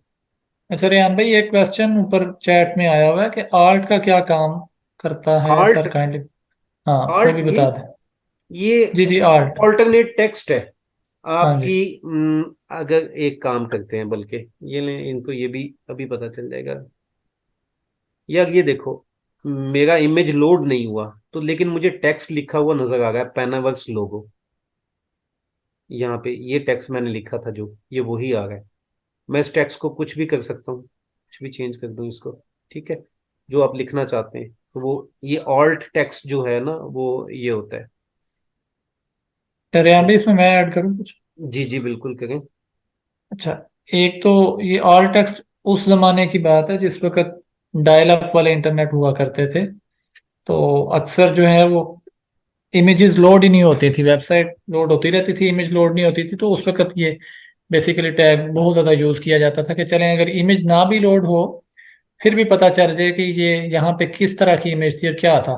अच्छा रेहान भाई, एक क्वेश्चन ऊपर चैट में आया हुआ है कि आर्ट का क्या काम करता है आर्ट, सर, काइंडली। हाँ वो आर्ट भी ये बता दें। ये जी जी, आर्ट। ऑल्टरनेट टेक्स्ट है हाँ जी। आपकी। अगर एक काम करते हैं, बल्कि ये लें इनको, ये भी अभी पता चल जाएगा। यार ये देखो, मेरा इमेज लोड नहीं हुआ तो, लेकिन मुझे टेक्स्ट लिखा हुआ नजर आ रहा है, पैनावर्क्स लोगो। यहाँ पे ये टेक्स्ट मैंने लिखा था जो, ये वही आ रहा है। मैं इस टेक्स्ट को कुछ भी कर सकता हूँ, कुछ भी चेंज कर दूँ इसको। ठीक है, जो आप लिखना चाहते हैं तो वो, ये ऑल्ट टेक्स्ट जो है ना, वो ये होता है। तो रेहान भाई, इसमें मैं ऐड करूँ कुछ? जी जी बिल्कुल करें। अच्छा, एक तो ये ऑल टेक्स्ट उस जमाने की बात है जिस वक्त डायल अप वाले इंटरनेट हुआ करते थे। तो अक्सर जो है वो इमेजेस लोड ही नहीं होती थी, वेबसाइट लोड होती रहती थी, इमेज लोड नहीं होती थी। तो उस वक्त ये बेसिकली टैग बहुत ज़्यादा यूज़ किया जाता था कि चलें अगर इमेज ना भी लोड हो फिर भी पता चल जाए कि ये यहाँ पे किस तरह की इमेज थी और क्या था।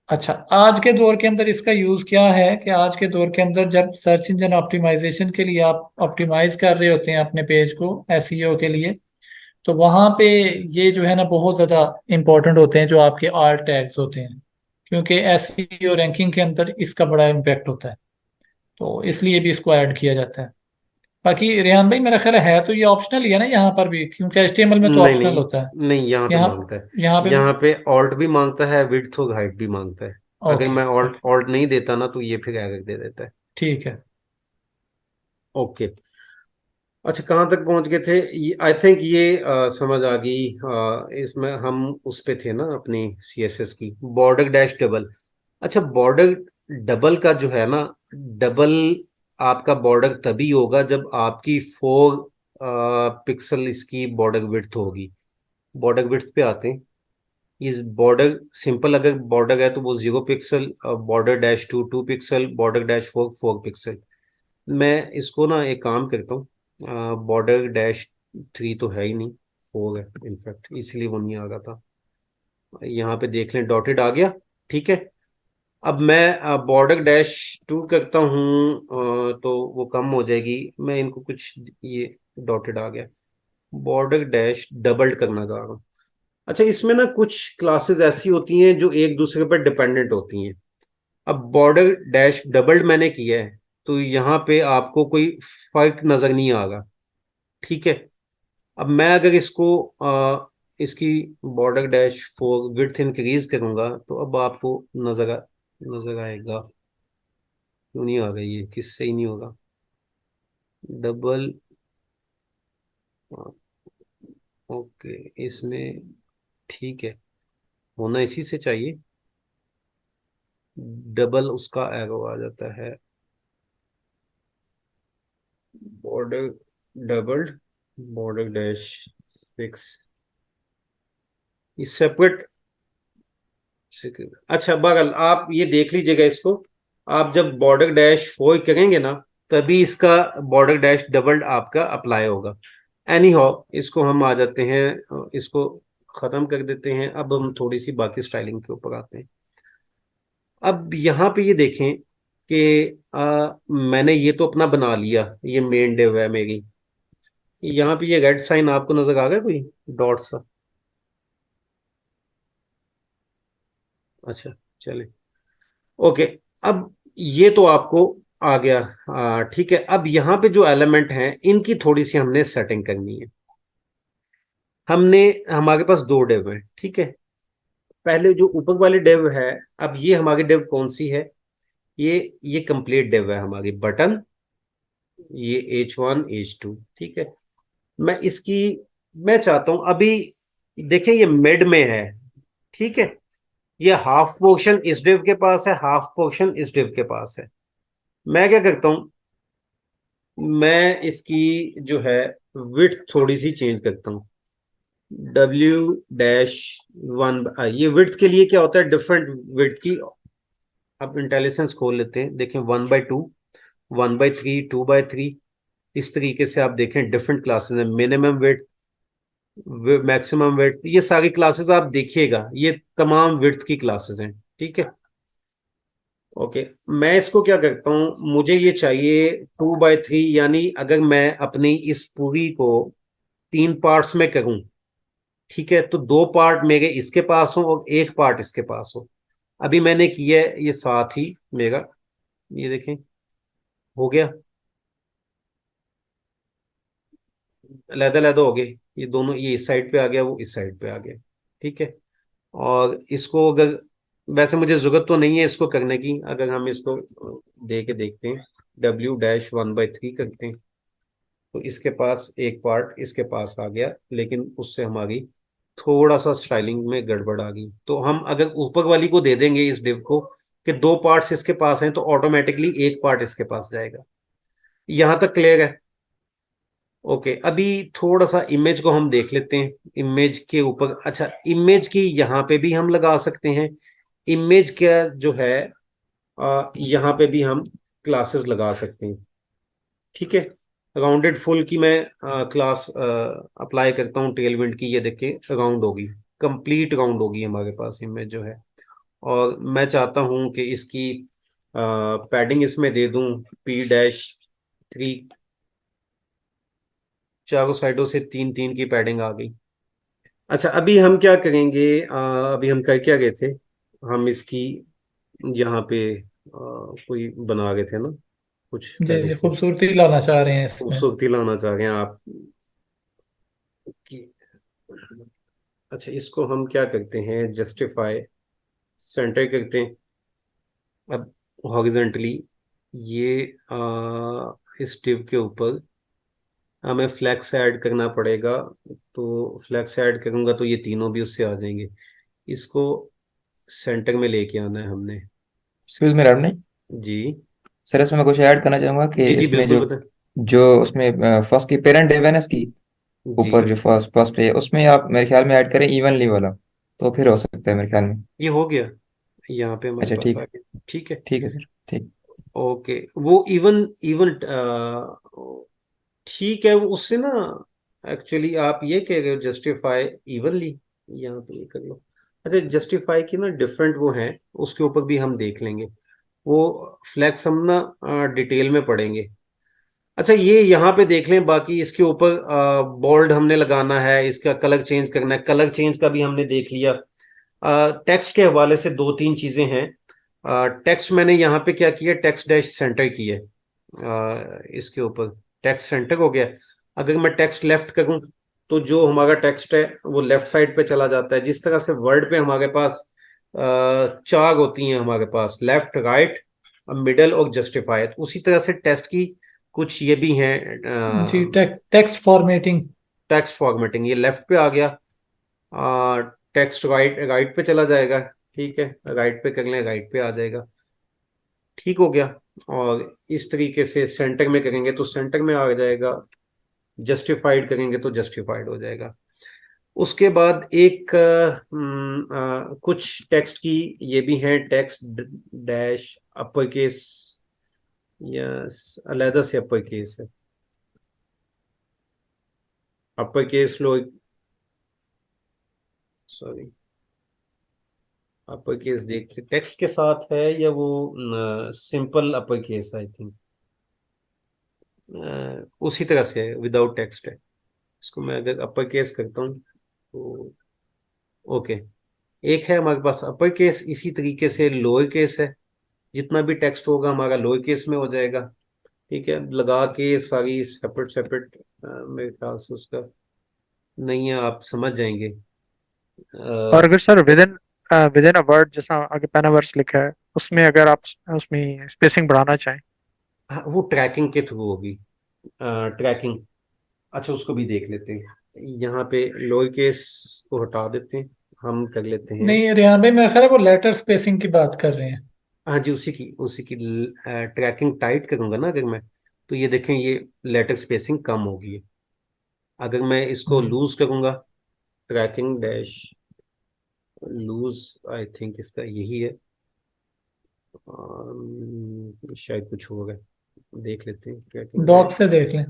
अच्छा, आज के दौर के अंदर इसका यूज़ क्या है कि आज के दौर के अंदर जब सर्च इंजन ऑप्टिमाइजेशन के लिए आप ऑप्टिमाइज कर रहे होते हैं अपने पेज को एसईओ के लिए, तो वहाँ पे ये जो है ना बहुत ज़्यादा इंपॉर्टेंट होते हैं जो आपके आर्ट टैग्स होते हैं, क्योंकि एसईओ रैंकिंग के अंदर इसका बड़ा इम्पैक्ट होता है। तो इसलिए भी इसको ऐड किया जाता है। बाकी रेहान भाई, मेरा ख्याल है तो ये ऑप्शनल ही है ना यहाँ पर भी, क्योंकि एचटीएमएल में तो नहीं ऑप्शनल नहीं होता है। नहीं, यहाँ पे यहाँ मांगता है। यहाँ पे यहाँ पे ऑल्ट भी मांगता है, विड्थ और हाइट भी मांगता है। अगर ओके मैं ऑल्ट ओके, ऑल्ट नहीं देता ना, तो ये फिर एरर दे देता है। ठीक है। ओके। अच्छा, कहाँ तक पहुंच गए थे? आई थिंक ये समझ आ गई। इसमें हम उस पे थे ना अपनी सीएसएस की, बॉर्डर डैश डबल। अच्छा, बॉर्डर डबल का जो है ना, डबल आपका बॉर्डर तभी होगा जब आपकी 4 पिक्सल इसकी बॉर्डर विड्थ होगी। बॉर्डर विड्थ पे आते हैं। इस बॉर्डर सिंपल अगर बॉर्डर है तो वो 0 pixel, border dash 2 2 pixel, border dash 4 4 pixel. मैं इसको ना एक काम करता हूँ, बॉर्डर डैश 3 तो है ही नहीं, 4 है इनफैक्ट, इसलिए वो नहीं आ रहा था। यहाँ पे देख लें, डॉटेड आ गया। ठीक है, अब मैं बॉर्डर डैश 2 करता हूँ, तो वो कम हो जाएगी। मैं इनको कुछ, ये डॉटेड आ गया। बॉर्डर डैश डबल्ड करना चाह रहा हूँ। अच्छा, इसमें ना कुछ क्लासेस ऐसी होती हैं जो एक दूसरे पर डिपेंडेंट होती हैं। अब बॉर्डर डैश डबल्ड मैंने किया है, तो यहाँ पे आपको कोई फर्क नजर नहीं आएगा। ठीक है, अब मैं अगर इसको इसकी बॉर्डर डैश 4 विड्थ इंक्रीज करूंगा, तो अब आपको नजर आएगा। क्यों नहीं आ गई? ये किससे ही नहीं होगा डबल? ओके, इसमें ठीक है, होना इसी से चाहिए। डबल उसका एरो आ जाता है, बॉर्डर डबल्ड, बॉर्डर डैश 6, ये सेपरेट। अच्छा बगल, आप ये देख लीजिएगा इसको। आप जब बॉर्डर डैश 4 करेंगे ना, तभी इसका बॉर्डर डैश डबल्ड आपका अप्लाई होगा। एनी हाउ, इसको हम आ जाते हैं, इसको खत्म कर देते हैं। अब हम थोड़ी सी बाकी स्टाइलिंग के ऊपर आते हैं। अब यहाँ पे ये देखें कि मैंने ये तो अपना बना लिया, ये मेन डिव है मेरी। यहाँ पे ये रेड साइन आपको नजर आ गया, कोई डॉट सा? अच्छा, चले, ओके। अब ये तो आपको आ गया। ठीक है, अब यहाँ पे जो एलिमेंट हैं इनकी थोड़ी सी हमने सेटिंग करनी है। हमने, हमारे पास 2 डिव हैं। ठीक है, पहले जो ऊपर वाली डिव है, अब ये हमारी डिव कौन सी है? ये कंप्लीट डिव है हमारी, बटन, ये H1 H2। ठीक है, मैं इसकी, मैं चाहता हूं अभी, देखें ये मिड में है। ठीक है, ये हाफ पोर्शन इस डिव के पास है, हाफ पोर्शन इस डिव के पास है। मैं क्या करता हूं, मैं इसकी जो है विड्थ थोड़ी सी चेंज करता हूं। W-1, ये विड्थ के लिए क्या होता है, डिफरेंट विड्थ की। अब इंटेलिजेंस खोल लेते हैं, देखें 1/2, 1/3, 2/3, इस तरीके से आप देखें डिफरेंट क्लासेस हैं। मिनिमम विड्थ, मैक्सिमम विड्थ, ये सारी क्लासेस आप देखिएगा, ये तमाम विड्थ की क्लासेस हैं, ठीक है। ओके, मैं इसको क्या करता हूँ, मुझे ये चाहिए 2/3, यानी अगर मैं अपनी इस पूरी को 3 पार्ट्स में करूं, ठीक है, तो 2 पार्ट मेरे इसके पास हो और 1 पार्ट इसके पास हो। अभी मैंने किया है ये साथ ही मेरा, ये देखें हो गया, अलग-अलग हो गए, ये दोनों, ये इस साइड पे आ गया, वो इस साइड पे आ गया, ठीक है। और इसको अगर, वैसे मुझे जरूरत तो नहीं है इसको करने की, अगर हम इसको दे के देखते हैं, W-1/3 करते हैं, तो इसके पास 1 पार्ट इसके पास आ गया, लेकिन उससे हमारी थोड़ा सा स्टाइलिंग में गड़बड़ आ गई। तो हम अगर ऊपर वाली को दे देंगे इस डिव को कि 2 पार्ट्स इसके पास हैं, तो ऑटोमेटिकली 1 पार्ट इसके पास जाएगा। यहां तक क्लियर है? ओके, अभी थोड़ा सा इमेज को हम देख लेते हैं। इमेज के ऊपर, अच्छा, इमेज की यहाँ पे भी हम लगा सकते हैं। इमेज का जो है यहाँ पे भी हम क्लासेस लगा सकते हैं, ठीक है। राउंडेड फुल की मैं क्लास अप्लाई करता हूँ टेल विंड की, ये देखिए राउंड होगी, कंप्लीट राउंड होगी हमारे पास इमेज जो है। और मैं चाहता हूँ कि इसकी पैडिंग इसमें दे दूं P-3, चारों साइडों से 3-3 की पैडिंग आ गई। अच्छा, अभी हम क्या करेंगे, अभी हम कर क्या गए थे, हम इसकी यहाँ पे कोई बना गए थे ना कुछ जी पहले जी, से, खूबसूरती लाना चाह रहे हैं इसमें। खूबसूरती लाना चाह रहे हैं आप कि, अच्छा, इसको हम क्या करते हैं, जस्टिफाई सेंटर करते हैं। अब हॉरिजेंटली ये इस टिप के ऊपर हमें फ्लैक्स ऐड करना पड़ेगा, तो फ्लैक्स ऐड करूंगा तो ये तीनों भी उससे आ जाएंगे। इसको सेंटर में लेके आना है हमने। एक्सक्यूज मी रमनी जी सर, इसमें मैं कुछ ऐड करना चाहूंगा कि जी जी, इसमें बिल्कुल जो बताएं। जो उसमें फर्स्ट की पेरेंट है वेनस की जी, ऊपर जो फर्स्ट फर्स्ट पे है, उसमें आप मेरे ख्याल में ऐड करें इवनली वाला, तो फिर हो सकता है मेरे ख्याल में। ये हो गया, यहाँ पे हमारे अच्छा पास आ ठीक, गया, ठीक है। ठीक है सर, ठीक। ओके, वो इवन इवन ठीक है, वो उससे ना, एक्चुअली आप ये कह रहे हो जस्टिफाई इवनली, यहाँ पे ये कर लो। अच्छा, जस्टिफाई की ना डिफरेंट वो हैं, उसके ऊपर भी हम देख लेंगे, वो फ्लैक्स हम ना डिटेल में पढ़ेंगे। अच्छा, ये यहाँ पे देख लें, बाकी इसके ऊपर बोल्ड हमने लगाना है, इसका कलर चेंज करना है, कलर चेंज का भी हमने देख लिया। टेक्स्ट के हवाले से 2-3 चीजें हैं। टेक्स्ट मैंने यहाँ पे क्या किया, टेक्स्ट डैश सेंटर की है, इसके ऊपर टेक्स्ट सेंटर हो गया। अगर मैं टेक्स्ट लेफ्ट करूं, तो जो हमारा टेक्स्ट है वो लेफ्ट साइड पे चला जाता है। जिस तरह से वर्ड पे हमारे पास चार होती हैं, हमारे पास लेफ्ट, राइट, मिडल और जस्टिफाई, उसी तरह से टेक्स्ट की कुछ ये भी हैं। जी, टेक्स्ट फॉर्मेटिंग। टेक्स्ट फॉर्मेटिंग, ये लेफ्ट पे आ गया, टेक्स्ट राइट राइट पे चला जाएगा, ठीक है, राइट पे कर लें, राइट पे आ जाएगा, ठीक हो गया। और इस तरीके से सेंटर में करेंगे तो सेंटर में आ जाएगा, जस्टिफाइड करेंगे तो जस्टिफाइड हो जाएगा। उसके बाद एक कुछ टेक्स्ट की ये भी है, text dash upper case, yes, अलहदा से अपर केस है, अपर केस लो, सॉरी, अपर केस देखते टेक्स्ट के साथ है या वो simple upper case, I think उसी तरह से है, विदाउट टेक्स्ट है। इसको मैं अगर अपर केस करता हूँ तो ओके, एक है हमारे पास अपर केस, इसी तरीके से लोअर केस है, जितना भी टेक्स्ट होगा हमारा लोअर केस में हो जाएगा, ठीक है। लगा के सारी सेपरेट सेपरेट, मेरे ख्याल से उसका नहीं है, आप समझ जाएंगे। और अगर sir with in a word, जैसा आगे पेनावर्स लिखा है, उसमें अगर आप उसमें स्पेसिंग बढ़ाना चाहें। हाँ, वो ट्रैकिंग के थ्रू होगी, ट्रैकिंग। अच्छा, उसको भी देख लेते हैं, यहाँ पे लोअर केस को हटा देते हैं, हम कर लेते हैं। नहीं, यहाँ पे मेरा ख्याल है वो लेटर स्पेसिंग की बात कर रहे हैं। हाँ जी, उसी की ट्रैकिंग टाइट करूंगा ना अगर मैं, तो ये देखें, ये लेटर स्पेसिंग कम होगी। अगर मैं इसको हम्म। लूज करूंगा tracking dash loose, I think इसका यही है। शायद कुछ होगा, देख लेते हैं। ट्रैकिंग डॉक डैश से देख लें।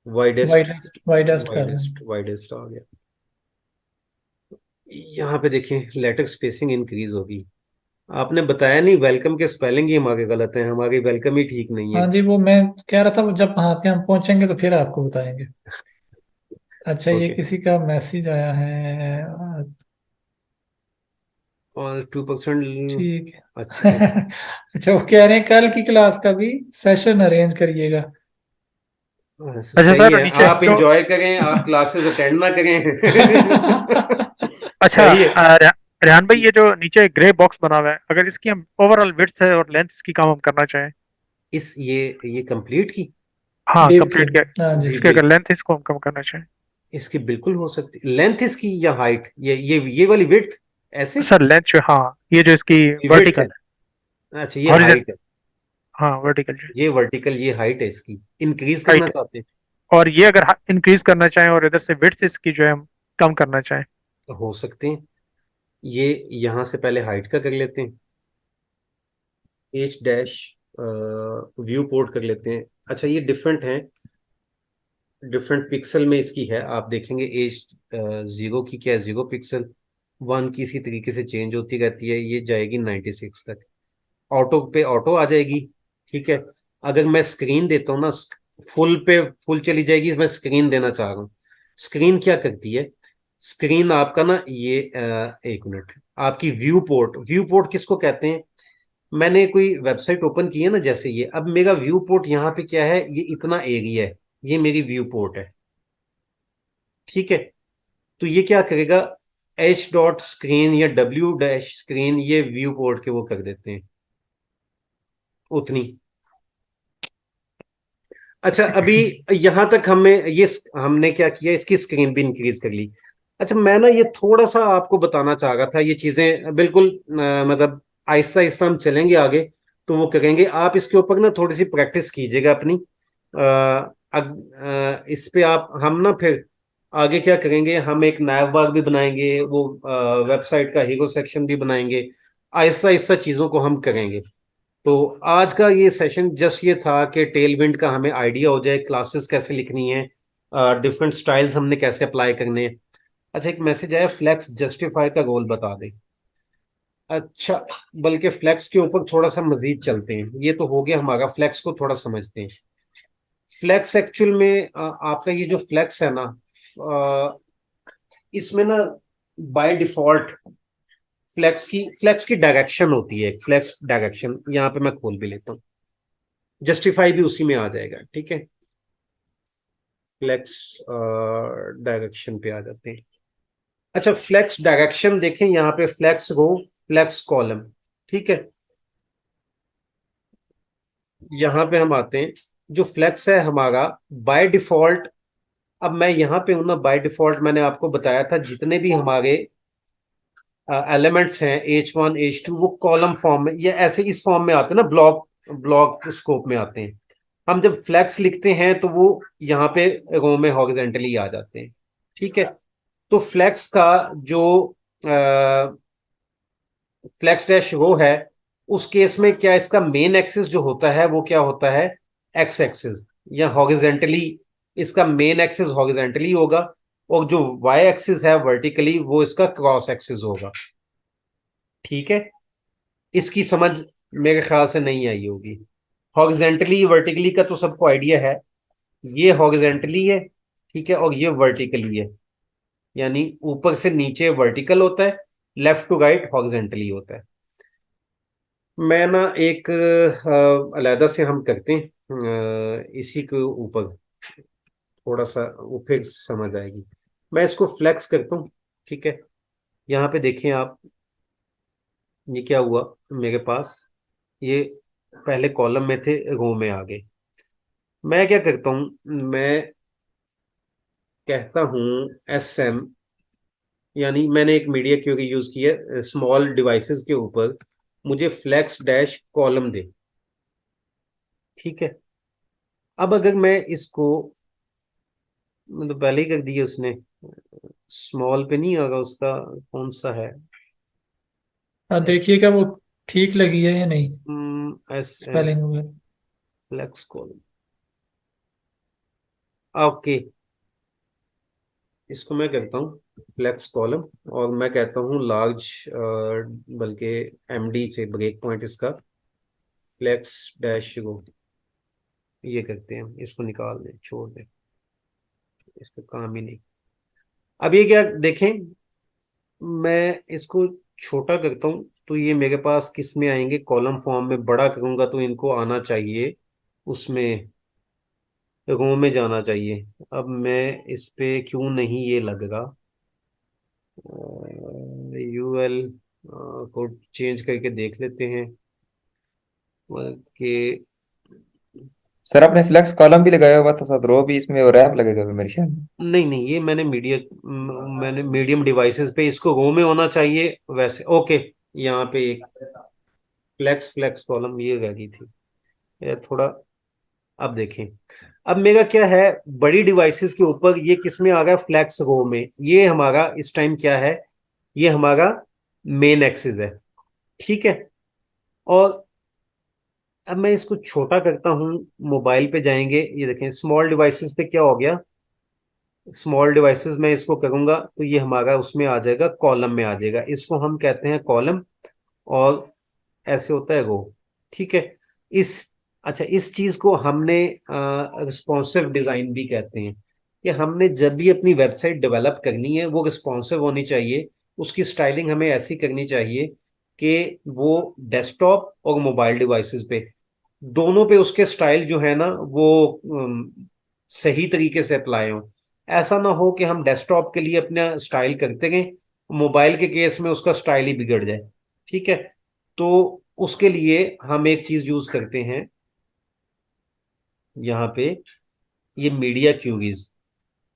वाइडेस्ट, वाइडेस्ट वाइडेस्ट कर लें। वाइडेस्ट आ गया। यहाँ पे देखें लेटर स्पेसिंग इंक्रीज होगी। आपने बताया नहीं, वेलकम के स्पेलिंग ही हमारे गलत हैं, हमारी वेलकम ही ठीक नहीं है। हाँ जी, वो मैं कह रहा था, वो जब वहाँ पे हम पहुंचेंगे तो फिर आपको बताएंगे। अच्छा, ये ओके, किसी का मैसेज आया है। और 2%। ठीक अच्छा है। अच्छा, वो कह रहे हैं कल की क्लास का भी सेशन अरेंज करिएगा। अच्छा सही सर, है, नीचे आप जो इंजॉय करें, आप क्लासेस अटेंड ना करें। अच्छा सही है। रेहान भाई, ये जो नीचे ग्रे बॉक्स बना हुआ है, अगर इसकी हम ओवरऑल विड्थ है और लेंथ इसकी काम हम करना चाहें। इस ये कंप्लीट की। हाँ, डिव की। कंप्लीट किया। हाँ जी। जी इसकी अगर लेंथ इसको हम कम करना चाहें। इसकी बिल्कुल हो सकती, लेंथ इसकी या हाइट, ये वाली विड्थ ऐसे। सर लेंथ जो, हाँ, ये जो इसकी विड्थ है, वर्टिकल अच्छा ये हॉरिजन, हाइट है। हाँ वर्टिकल जो ये वर्टिकल, ये हाइट है, इसकी इंक्रीज करना हाइट है। चाहते हैं और ये अगर इंक्रीज करना चाहें और इधर से विड्थ इसकी जो है हम कम करना चाहें। तो हो सकते हैं। ये यहाँ से पहले हाइट का कर लेते हैं, एच डैश व्यू पोर्ट कर लेते हैं। अच्छा ये डिफरेंट है, डिफरेंट पिक्सल में इसकी है, आप देखेंगे एज 0 की क्या है, 0 पिक्सल, 1 की इसी तरीके से चेंज होती रहती है, ये जाएगी 96 तक। ऑटो पे ऑटो आ जाएगी। ठीक है, अगर मैं स्क्रीन देता हूँ ना, फुल पे फुल चली जाएगी, मैं स्क्रीन देना चाह रहा हूँ। स्क्रीन क्या करती है, स्क्रीन आपका ना ये एक मिनट, आपकी व्यू पोर्ट किसको कहते हैं। मैंने कोई वेबसाइट ओपन की है ना, जैसे ये, अब मेरा व्यू पोर्ट यहाँ पे क्या है, ये इतना एरिया है, ये मेरी व्यू पोर्ट है। ठीक है, तो ये क्या करेगा, एच डॉट स्क्रीन या डब्ल्यू डैश स्क्रीन, ये व्यू पोर्ट के वो कर देते हैं उतनी। अच्छा अभी यहां तक हमें ये, हमने क्या किया, इसकी स्क्रीन भी इंक्रीज कर ली। अच्छा मैं ना ये थोड़ा सा आपको बताना चाह रहा था, ये चीजें बिल्कुल मतलब आहिस्ता आहिस्ता हम चलेंगे आगे, तो वो करेंगे। आप इसके ऊपर ना थोड़ी सी प्रैक्टिस कीजिएगा अपनी। इस पे आप, हम ना फिर आगे क्या करेंगे, हम एक नायब बाग भी बनाएंगे, वो वेबसाइट का हीरो सेक्शन भी बनाएंगे। आहिस्ता आहिस्ता चीजों को हम करेंगे। तो आज का ये सेशन जस्ट ये था कि टेल विंड का हमें आइडिया हो जाए, क्लासेस कैसे लिखनी है, डिफरेंट स्टाइल्स हमने कैसे अप्लाई करने हैं। अच्छा एक मैसेज आया, फ्लेक्स जस्टिफाई का गोल बता दे। अच्छा, बल्कि फ्लेक्स के ऊपर थोड़ा सा मजीद चलते हैं, ये तो हो गया हमारा, फ्लेक्स को थोड़ा समझते हैं। फ्लेक्स एक्चुअल में आपका ये जो फ्लेक्स है ना, अ, इसमें ना बाय डिफॉल्ट फ्लेक्स की डायरेक्शन होती है, फ्लेक्स डायरेक्शन, यहाँ पे मैं खोल भी लेता हूँ, जस्टिफाई भी उसी में आ जाएगा। ठीक है, फ्लेक्स डायरेक्शन पे आ जाते हैं। अच्छा फ्लेक्स डायरेक्शन देखें, यहाँ पे फ्लेक्स रो, फ्लेक्स कॉलम। ठीक है, यहाँ पे हम आते हैं, जो फ्लेक्स है हमारा बाय डिफॉल्ट, अब मैं यहाँ पे हूं ना, बाय डिफॉल्ट मैंने आपको बताया था जितने भी हमारे एलिमेंट्स हैं H1 H2, वो कॉलम फॉर्म में या ऐसे इस फॉर्म में आते हैं ना, ब्लॉक ब्लॉक स्कोप में आते हैं। हम जब फ्लेक्स लिखते हैं तो वो यहाँ पे रो में हॉरिजेंटली आ जाते हैं। ठीक है, तो फ्लेक्स का जो फ्लेक्स डैश रो है, उस केस में क्या, इसका मेन एक्सिस जो होता है वो क्या होता है, एक्स एक्सिस, या हॉरिजेंटली, इसका मेन एक्सिस हॉरिजेंटली होगा, और जो वाई एक्सिस है वर्टिकली, वो इसका क्रॉस एक्सिस होगा। ठीक है, इसकी समझ मेरे ख्याल से नहीं आई होगी। हॉरिजेंटली वर्टिकली का तो सबको आइडिया है, ये हॉरिजेंटली है, ठीक है, और ये वर्टिकली है, यानी ऊपर से नीचे वर्टिकल होता है, लेफ्ट टू राइट हॉरिजेंटली होता है। मैं ना एक अलहदा से हम करते हैं, इसी के ऊपर थोड़ा सा वो फिर समझ आएगी। मैं इसको फ्लेक्स करता हूँ। ठीक है, यहाँ पे देखें आप, ये क्या हुआ मेरे पास, ये पहले कॉलम में थे, रो में आ गए। मैं क्या करता हूँ, मैं कहता हूँ SM, यानी मैंने एक मीडिया क्वेरी यूज की है, स्मॉल डिवाइसेस के ऊपर मुझे फ्लेक्स डैश कॉलम दे। ठीक है, अब अगर मैं इसको, मतलब पहले ही कर दिया उसने, स्मॉल पे नहीं होगा, उसका कौन सा है? देखिएगा वो ठीक लगी है या नहीं, एस एम स्पेलिंग वगैरह। Flex column. ओके, इसको मैं कहता हूँ फ्लेक्स कॉलम, और मैं कहता हूँ लार्ज, बल्कि एमडी से ब्रेक पॉइंट इसका फ्लेक्स डैश रो। ये करते हैं, इसको निकाल दें, छोड़ दें, इसका काम ही नहीं। अब ये क्या देखें, मैं इसको छोटा करता हूँ तो ये मेरे पास किस में आएंगे, कॉलम फॉर्म में। बड़ा करूंगा तो इनको आना चाहिए उसमें, रो में जाना चाहिए। अब मैं इस पे क्यों नहीं ये लग रहा, यूएल को चेंज करके देख लेते हैं कि सर आपने फ्लेक्स कॉलम भी लगाया हुआ था साथ रो भी इसमें, और रैप लगेगा भी मेरे ख्याल में। नहीं नहीं, ये मैंने मीडियम डिवाइसेस पे इसको रो में होना चाहिए वैसे। ओके, यहाँ पे एक फ्लेक्स फ्लेक्स कॉलम ये रह गई थी, ये थोड़ा। अब देखें, अब मेरा क्या है, बड़ी डिवाइसेस के ऊपर ये किस में आ गया, फ्लेक्स रो में। ये हमारा इस टाइम क्या है, ये हमारा मेन एक्सिस है, ठीक है। और अब मैं इसको छोटा करता हूं, मोबाइल पे जाएंगे, ये देखें स्मॉल डिवाइसेस पे क्या हो गया, स्मॉल डिवाइसेस में इसको करूंगा तो ये हमारा उसमें आ जाएगा, कॉलम में आ जाएगा। इसको हम कहते हैं कॉलम, और ऐसे होता है रो, ठीक है। इस अच्छा, इस चीज को हमने रिस्पॉन्सिव डिजाइन भी कहते हैं, कि हमने जब भी अपनी वेबसाइट डेवलप करनी है वो रिस्पॉन्सिव होनी चाहिए। उसकी स्टाइलिंग हमें ऐसी करनी चाहिए कि वो डेस्कटॉप और मोबाइल डिवाइसेस पे, दोनों पे उसके स्टाइल जो है ना वो सही तरीके से अप्लाई हो। ऐसा ना हो कि हम डेस्कटॉप के लिए अपना स्टाइल करते गए, मोबाइल के केस में उसका स्टाइल ही बिगड़ जाए, ठीक है। तो उसके लिए हम एक चीज यूज करते हैं यहाँ पे, ये मीडिया क्यूरीज।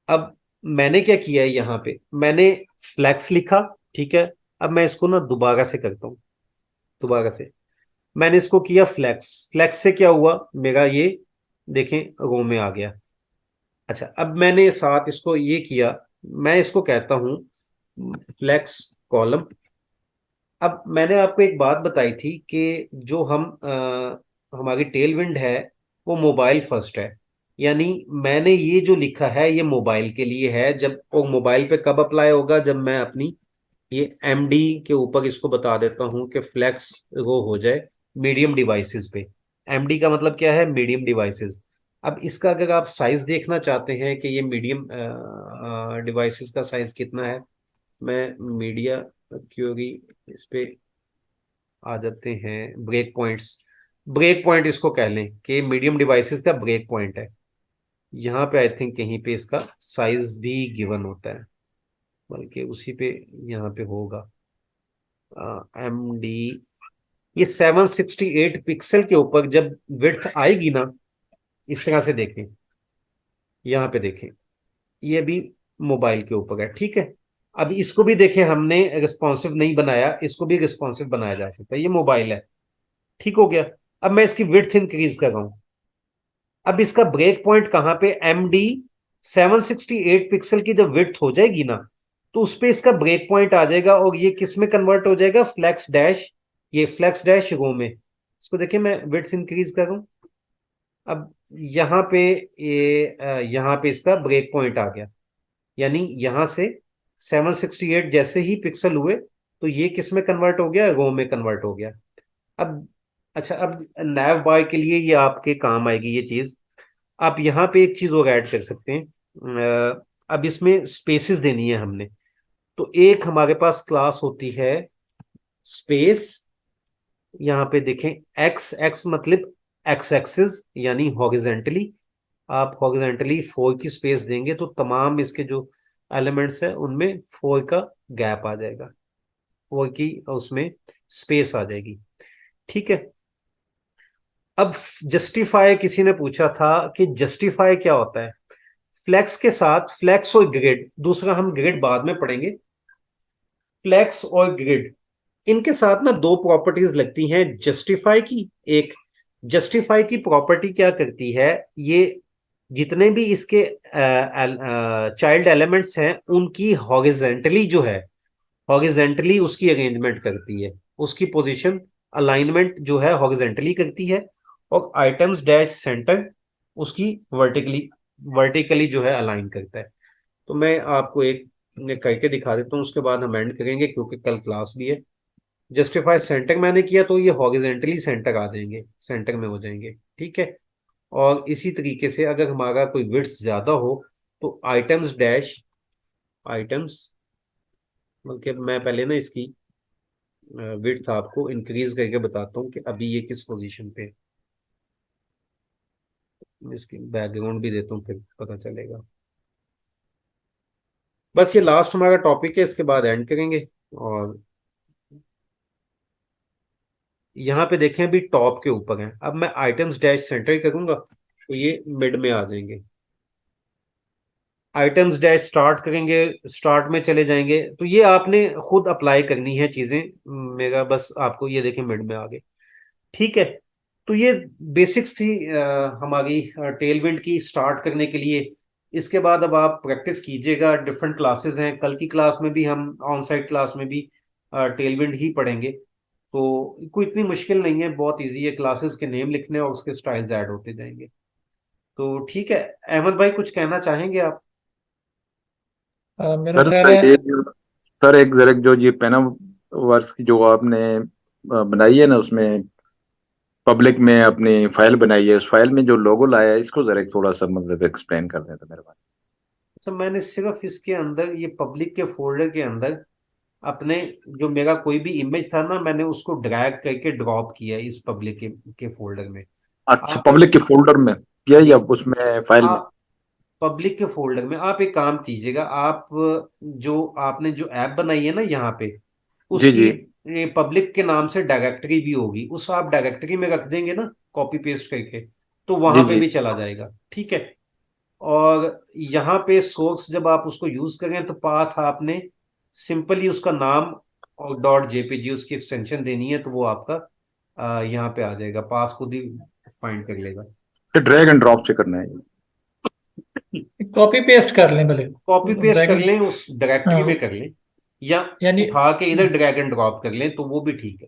अब मैंने क्या किया है, यहाँ पे मैंने फ्लैक्स लिखा, ठीक है। अब मैं इसको ना दोबारा से करता हूँ, दोबारा से मैंने इसको किया फ्लैक्स। फ्लैक्स से क्या हुआ मेरा, ये देखें रो में आ गया। अच्छा, अब मैंने साथ इसको ये किया, मैं इसको कहता हूँ फ्लैक्स कॉलम। अब मैंने आपको एक बात बताई थी कि जो हमारी टेल विंड है वो मोबाइल फर्स्ट है, यानी मैंने ये जो लिखा है ये मोबाइल के लिए है। जब वो मोबाइल पे कब अप्लाई होगा, जब मैं अपनी ये एमडी के ऊपर इसको बता देता हूँ कि फ्लेक्स वो हो जाए मीडियम डिवाइसेस पे। एमडी का मतलब क्या है, मीडियम डिवाइसेस। अब इसका अगर आप साइज देखना चाहते हैं कि ये मीडियम डिवाइसेस का साइज कितना है, मैं मीडिया क्यूरी इस पे आ जाते हैं, ब्रेक पॉइंट्स। ब्रेक पॉइंट इसको कह लें कि मीडियम डिवाइसेस का ब्रेक पॉइंट है। यहाँ पे आई थिंक कहीं पे इसका साइज भी गिवन होता है, बल्कि उसी पे यहाँ पे होगा एम डी। ये 768 पिक्सल के ऊपर जब विड्थ आएगी ना, इस तरह से देखें, यहाँ पे देखें, ये भी मोबाइल के ऊपर है, ठीक है। अब इसको भी देखें, हमने रिस्पॉन्सिव नहीं बनाया, इसको भी रिस्पॉन्सिव बनाया जा सकता है, ये मोबाइल है, ठीक हो गया। अब मैं इसकी विड्थ इंक्रीज कर रहा हूं। अब इसका ब्रेक पॉइंट कहां पे, एम डी 768 पिक्सल की जब विड्थ हो जाएगी ना, तो उस पे इसका ब्रेक पॉइंट आ जाएगा, और ये किस में कन्वर्ट हो जाएगा, फ्लैक्स डैश, ये फ्लैक्स डैश रो में। इसको देखिए, मैं विड्थ इंक्रीज कर रहा हूं। अब यहाँ पे यहाँ पे इसका ब्रेक पॉइंट आ गया, यानी यहां से 768 जैसे ही पिक्सल हुए तो ये किस में कन्वर्ट हो गया, रो में कन्वर्ट हो गया। अब अच्छा, अब नैव बार के लिए ये आपके काम आएगी ये चीज। आप यहाँ पे एक चीज और ऐड कर सकते हैं, अब इसमें स्पेसेस देनी है हमने। तो एक हमारे पास क्लास होती है स्पेस, यहाँ पे देखें एक्स, एक्स मतलब एक्स एक्सिस यानी हॉरिजेंटली। आप हॉरिजेंटली 4 की स्पेस देंगे तो तमाम इसके जो एलिमेंट्स है उनमें 4 का गैप आ जाएगा, 4 की उसमें स्पेस आ जाएगी, ठीक है। अब जस्टिफाई, किसी ने पूछा था कि जस्टिफाई क्या होता है। फ्लेक्स के साथ फ्लेक्स और ग्रिड, दूसरा हम ग्रिड बाद में पढ़ेंगे, फ्लेक्स और ग्रिड, इनके साथ ना दो प्रॉपर्टीज लगती हैं जस्टिफाई की। एक जस्टिफाई की प्रॉपर्टी क्या करती है, ये जितने भी इसके चाइल्ड एलिमेंट्स हैं उनकी हॉरिजेंटली जो है, हॉरिजेंटली उसकी अरेंजमेंट करती है, उसकी पोजीशन अलाइनमेंट जो है हॉरिजेंटली करती है, और आइटम्स डैश सेंटर उसकी वर्टिकली वर्टिकली जो है अलाइन करता है। तो मैं आपको एक करके दिखा देता हूँ, उसके बाद हम एंड करेंगे क्योंकि कल क्लास भी है। जस्टिफाई सेंटर मैंने किया तो ये हॉरिजेंटली सेंटर आ जाएंगे, सेंटर में हो जाएंगे, ठीक है। और इसी तरीके से अगर हमारा कोई विड्थ ज्यादा हो तो आइटम्स डैश आइटम्स, बल्कि मैं पहले ना इसकी विड्थ आपको इंक्रीज करके बताता हूँ कि अभी ये किस पोजीशन पे है। इसकी बैकग्राउंड भी देता हूँ फिर पता चलेगा। बस ये लास्ट हमारा टॉपिक है, इसके बाद एंड करेंगे। और यहाँ पे देखें अभी टॉप के ऊपर है, अब मैं आइटम्स डैश सेंटर करूंगा तो ये मिड में आ जाएंगे। आइटम्स डैश स्टार्ट करेंगे, स्टार्ट में चले जाएंगे, तो ये आपने खुद अप्लाई करनी है चीजें, मेरा बस आपको ये देखें मिड में आ गए, ठीक है। तो ये बेसिक्स थी हमारी टेल विंड की स्टार्ट करने के लिए। इसके बाद अब आप प्रैक्टिस कीजिएगा, डिफरेंट क्लासेस हैं, कल की क्लास में भी हम ऑन साइट क्लास में भी टेल विंड ही पढ़ेंगे। तो कोई इतनी मुश्किल नहीं है, बहुत इजी है, क्लासेस के नेम लिखने और उसके स्टाइल्स ऐड होते जाएंगे। तो ठीक है, अहमद भाई कुछ कहना चाहेंगे आप? मेरा सर ख्याल है ये सर एक जरा जो ये पेना वर्स की जो आपने बनाई है ना, उसमें पब्लिक में अपनी फाइल बनाई है, उस फाइल में जो लोगो लाया है इसको जरा थोड़ा सा मतलब एक्सप्लेन कर दें तो मेरे पास। तो मैंने सिर्फ इसके अंदर ये पब्लिक के फोल्डर के अंदर अपने जो मेरा कोई भी इमेज था ना, मैंने उसको ड्रैग करके ड्रॉप किया है इस पब्लिक के फोल्डर में। अच्छा, आप पब्लिक के फोल्डर में किया जी, या उसमें फाइल में? आप पब्लिक के फोल्डर में आप एक काम कीजिएगा, आप जो आपने जो ऐप बनाई है ना यहाँ पे, जी उसकी जी ये पब्लिक के नाम से डायरेक्टरी भी होगी, उस आप डायरेक्टरी में रख देंगे ना कॉपी पेस्ट करके, तो वहां जी पे जी। भी चला जाएगा, ठीक है। और यहाँ पे सोर्स जब आप उसको यूज करें तो पाथ आपने सिंपली उसका नाम और डॉट जेपीजी उसकी एक्सटेंशन देनी है, तो वो आपका यहाँ पे आ जाएगा, पाथ खुद ही फाइंड कर लेगा। तो ड्रैग एंड ड्रॉप से करना है? कॉपी पेस्ट कर लें भले, कॉपी पेस्ट कर ड्रैगन। लें, उस डायरेक्टरी में कर लें, या यानी उठा के इधर ड्रैग एंड ड्रॉप कर लें तो वो भी ठीक है।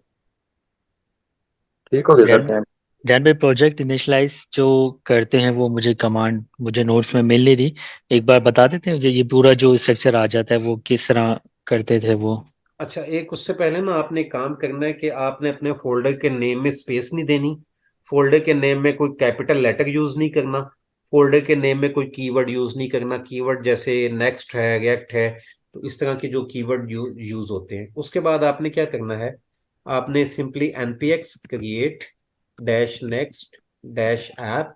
ठीक हो गया सर, जैन थैंक। जैन भाई प्रोजेक्ट इनिशियलाइज जो करते हैं वो मुझे कमांड मुझे नोट्स में मिल नहीं रही, एक बार बता देते हैं मुझे ये पूरा जो स्ट्रक्चर आ जाता है वो किस तरह करते थे वो। अच्छा, एक उससे पहले ना आपने काम करना है कि आपने अपने फोल्डर के नेम में स्पेस नहीं देनी, फोल्डर के नेम में कोई कैपिटल लेटर यूज नहीं करना, फोल्डर के नेम में कोई कीवर्ड यूज नहीं करना, कीवर्ड जैसे नेक्स्ट है, रिएक्ट है, तो इस तरह के जो कीवर्ड यूज होते हैं। उसके बाद आपने क्या करना है, आपने simply npx create dash next dash app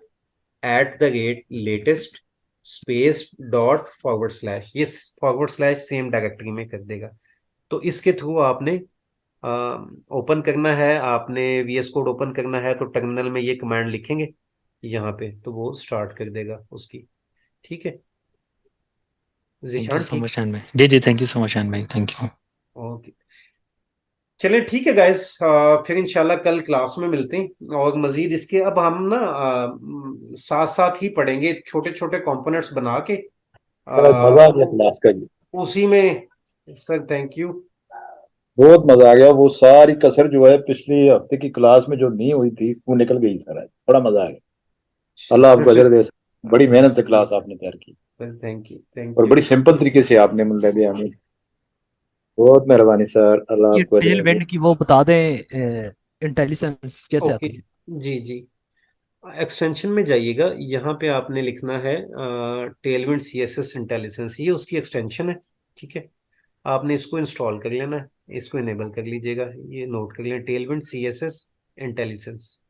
at the rate latest space dot forward slash, ये फॉरवर्ड स्लैश सेम डायरेक्टरी में कर देगा। तो इसके थ्रू आपने ओपन करना है, आपने VS कोड ओपन करना है, तो टर्मिनल में ये कमांड लिखेंगे यहाँ पे, तो वो स्टार्ट कर देगा उसकी, ठीक है। थैंक यू जिशान सो ठीक? मच शान भाई, जी जी थैंक यू सो मच शान भाई, थैंक यू। ओके, चलिए ठीक है गाइस, फिर इंशाल्लाह कल क्लास में मिलते हैं, और मजीद इसके अब हम ना साथ साथ ही पढ़ेंगे, छोटे छोटे कंपोनेंट्स बना के बहुत अ, मजा आ गया क्लास का जी। उसी में। Sir thank you. बहुत मजा आ गया, वो सारी कसर जो है पिछले हफ्ते की क्लास में जो नहीं हुई थी वो निकल गई सर, आज बड़ा मजा आ गया। अल्लाह आपको अजर दे। बड़ी मेहनत से क्लास आपने तैयार की थैंक यू, थैंक और यू। बड़ी सिंपल तरीके से आपने मतलब दिया हमें। बहुत मेहरबानी सर, अल्लाह ये आपको टेल अजर दे। वेंड की वो बता दें, इंटेलिजेंस कैसे ओके, आती है? जी जी, एक्सटेंशन में जाइएगा, यहाँ पे आपने लिखना है टेलविंड CSS इंटेलिजेंस, ये उसकी एक्सटेंशन है, ठीक है। आपने इसको इंस्टॉल कर लेना है, इसको इनेबल कर लीजिएगा, ये नोट कर लें, टेलविंड CSS इंटेलिजेंस,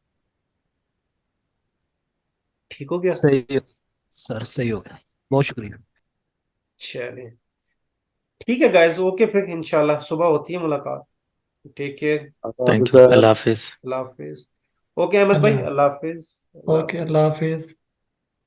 ठीक हो गया। सही सर, सही हो गया, बहुत शुक्रिया। चलिए ठीक है गाइस, ओके, फिर इंशाल्लाह सुबह होती है मुलाकात। Take care. अल्लाह थैंक हाफिज़ यू, सर। अल्लाह हाफिज। अल्लाह हाफिज। ओके अहमद भाई, अल्लाह। अल्लाह हाफिज, अल्लाह ओके, हाफिज। अल्लाह हाफिज।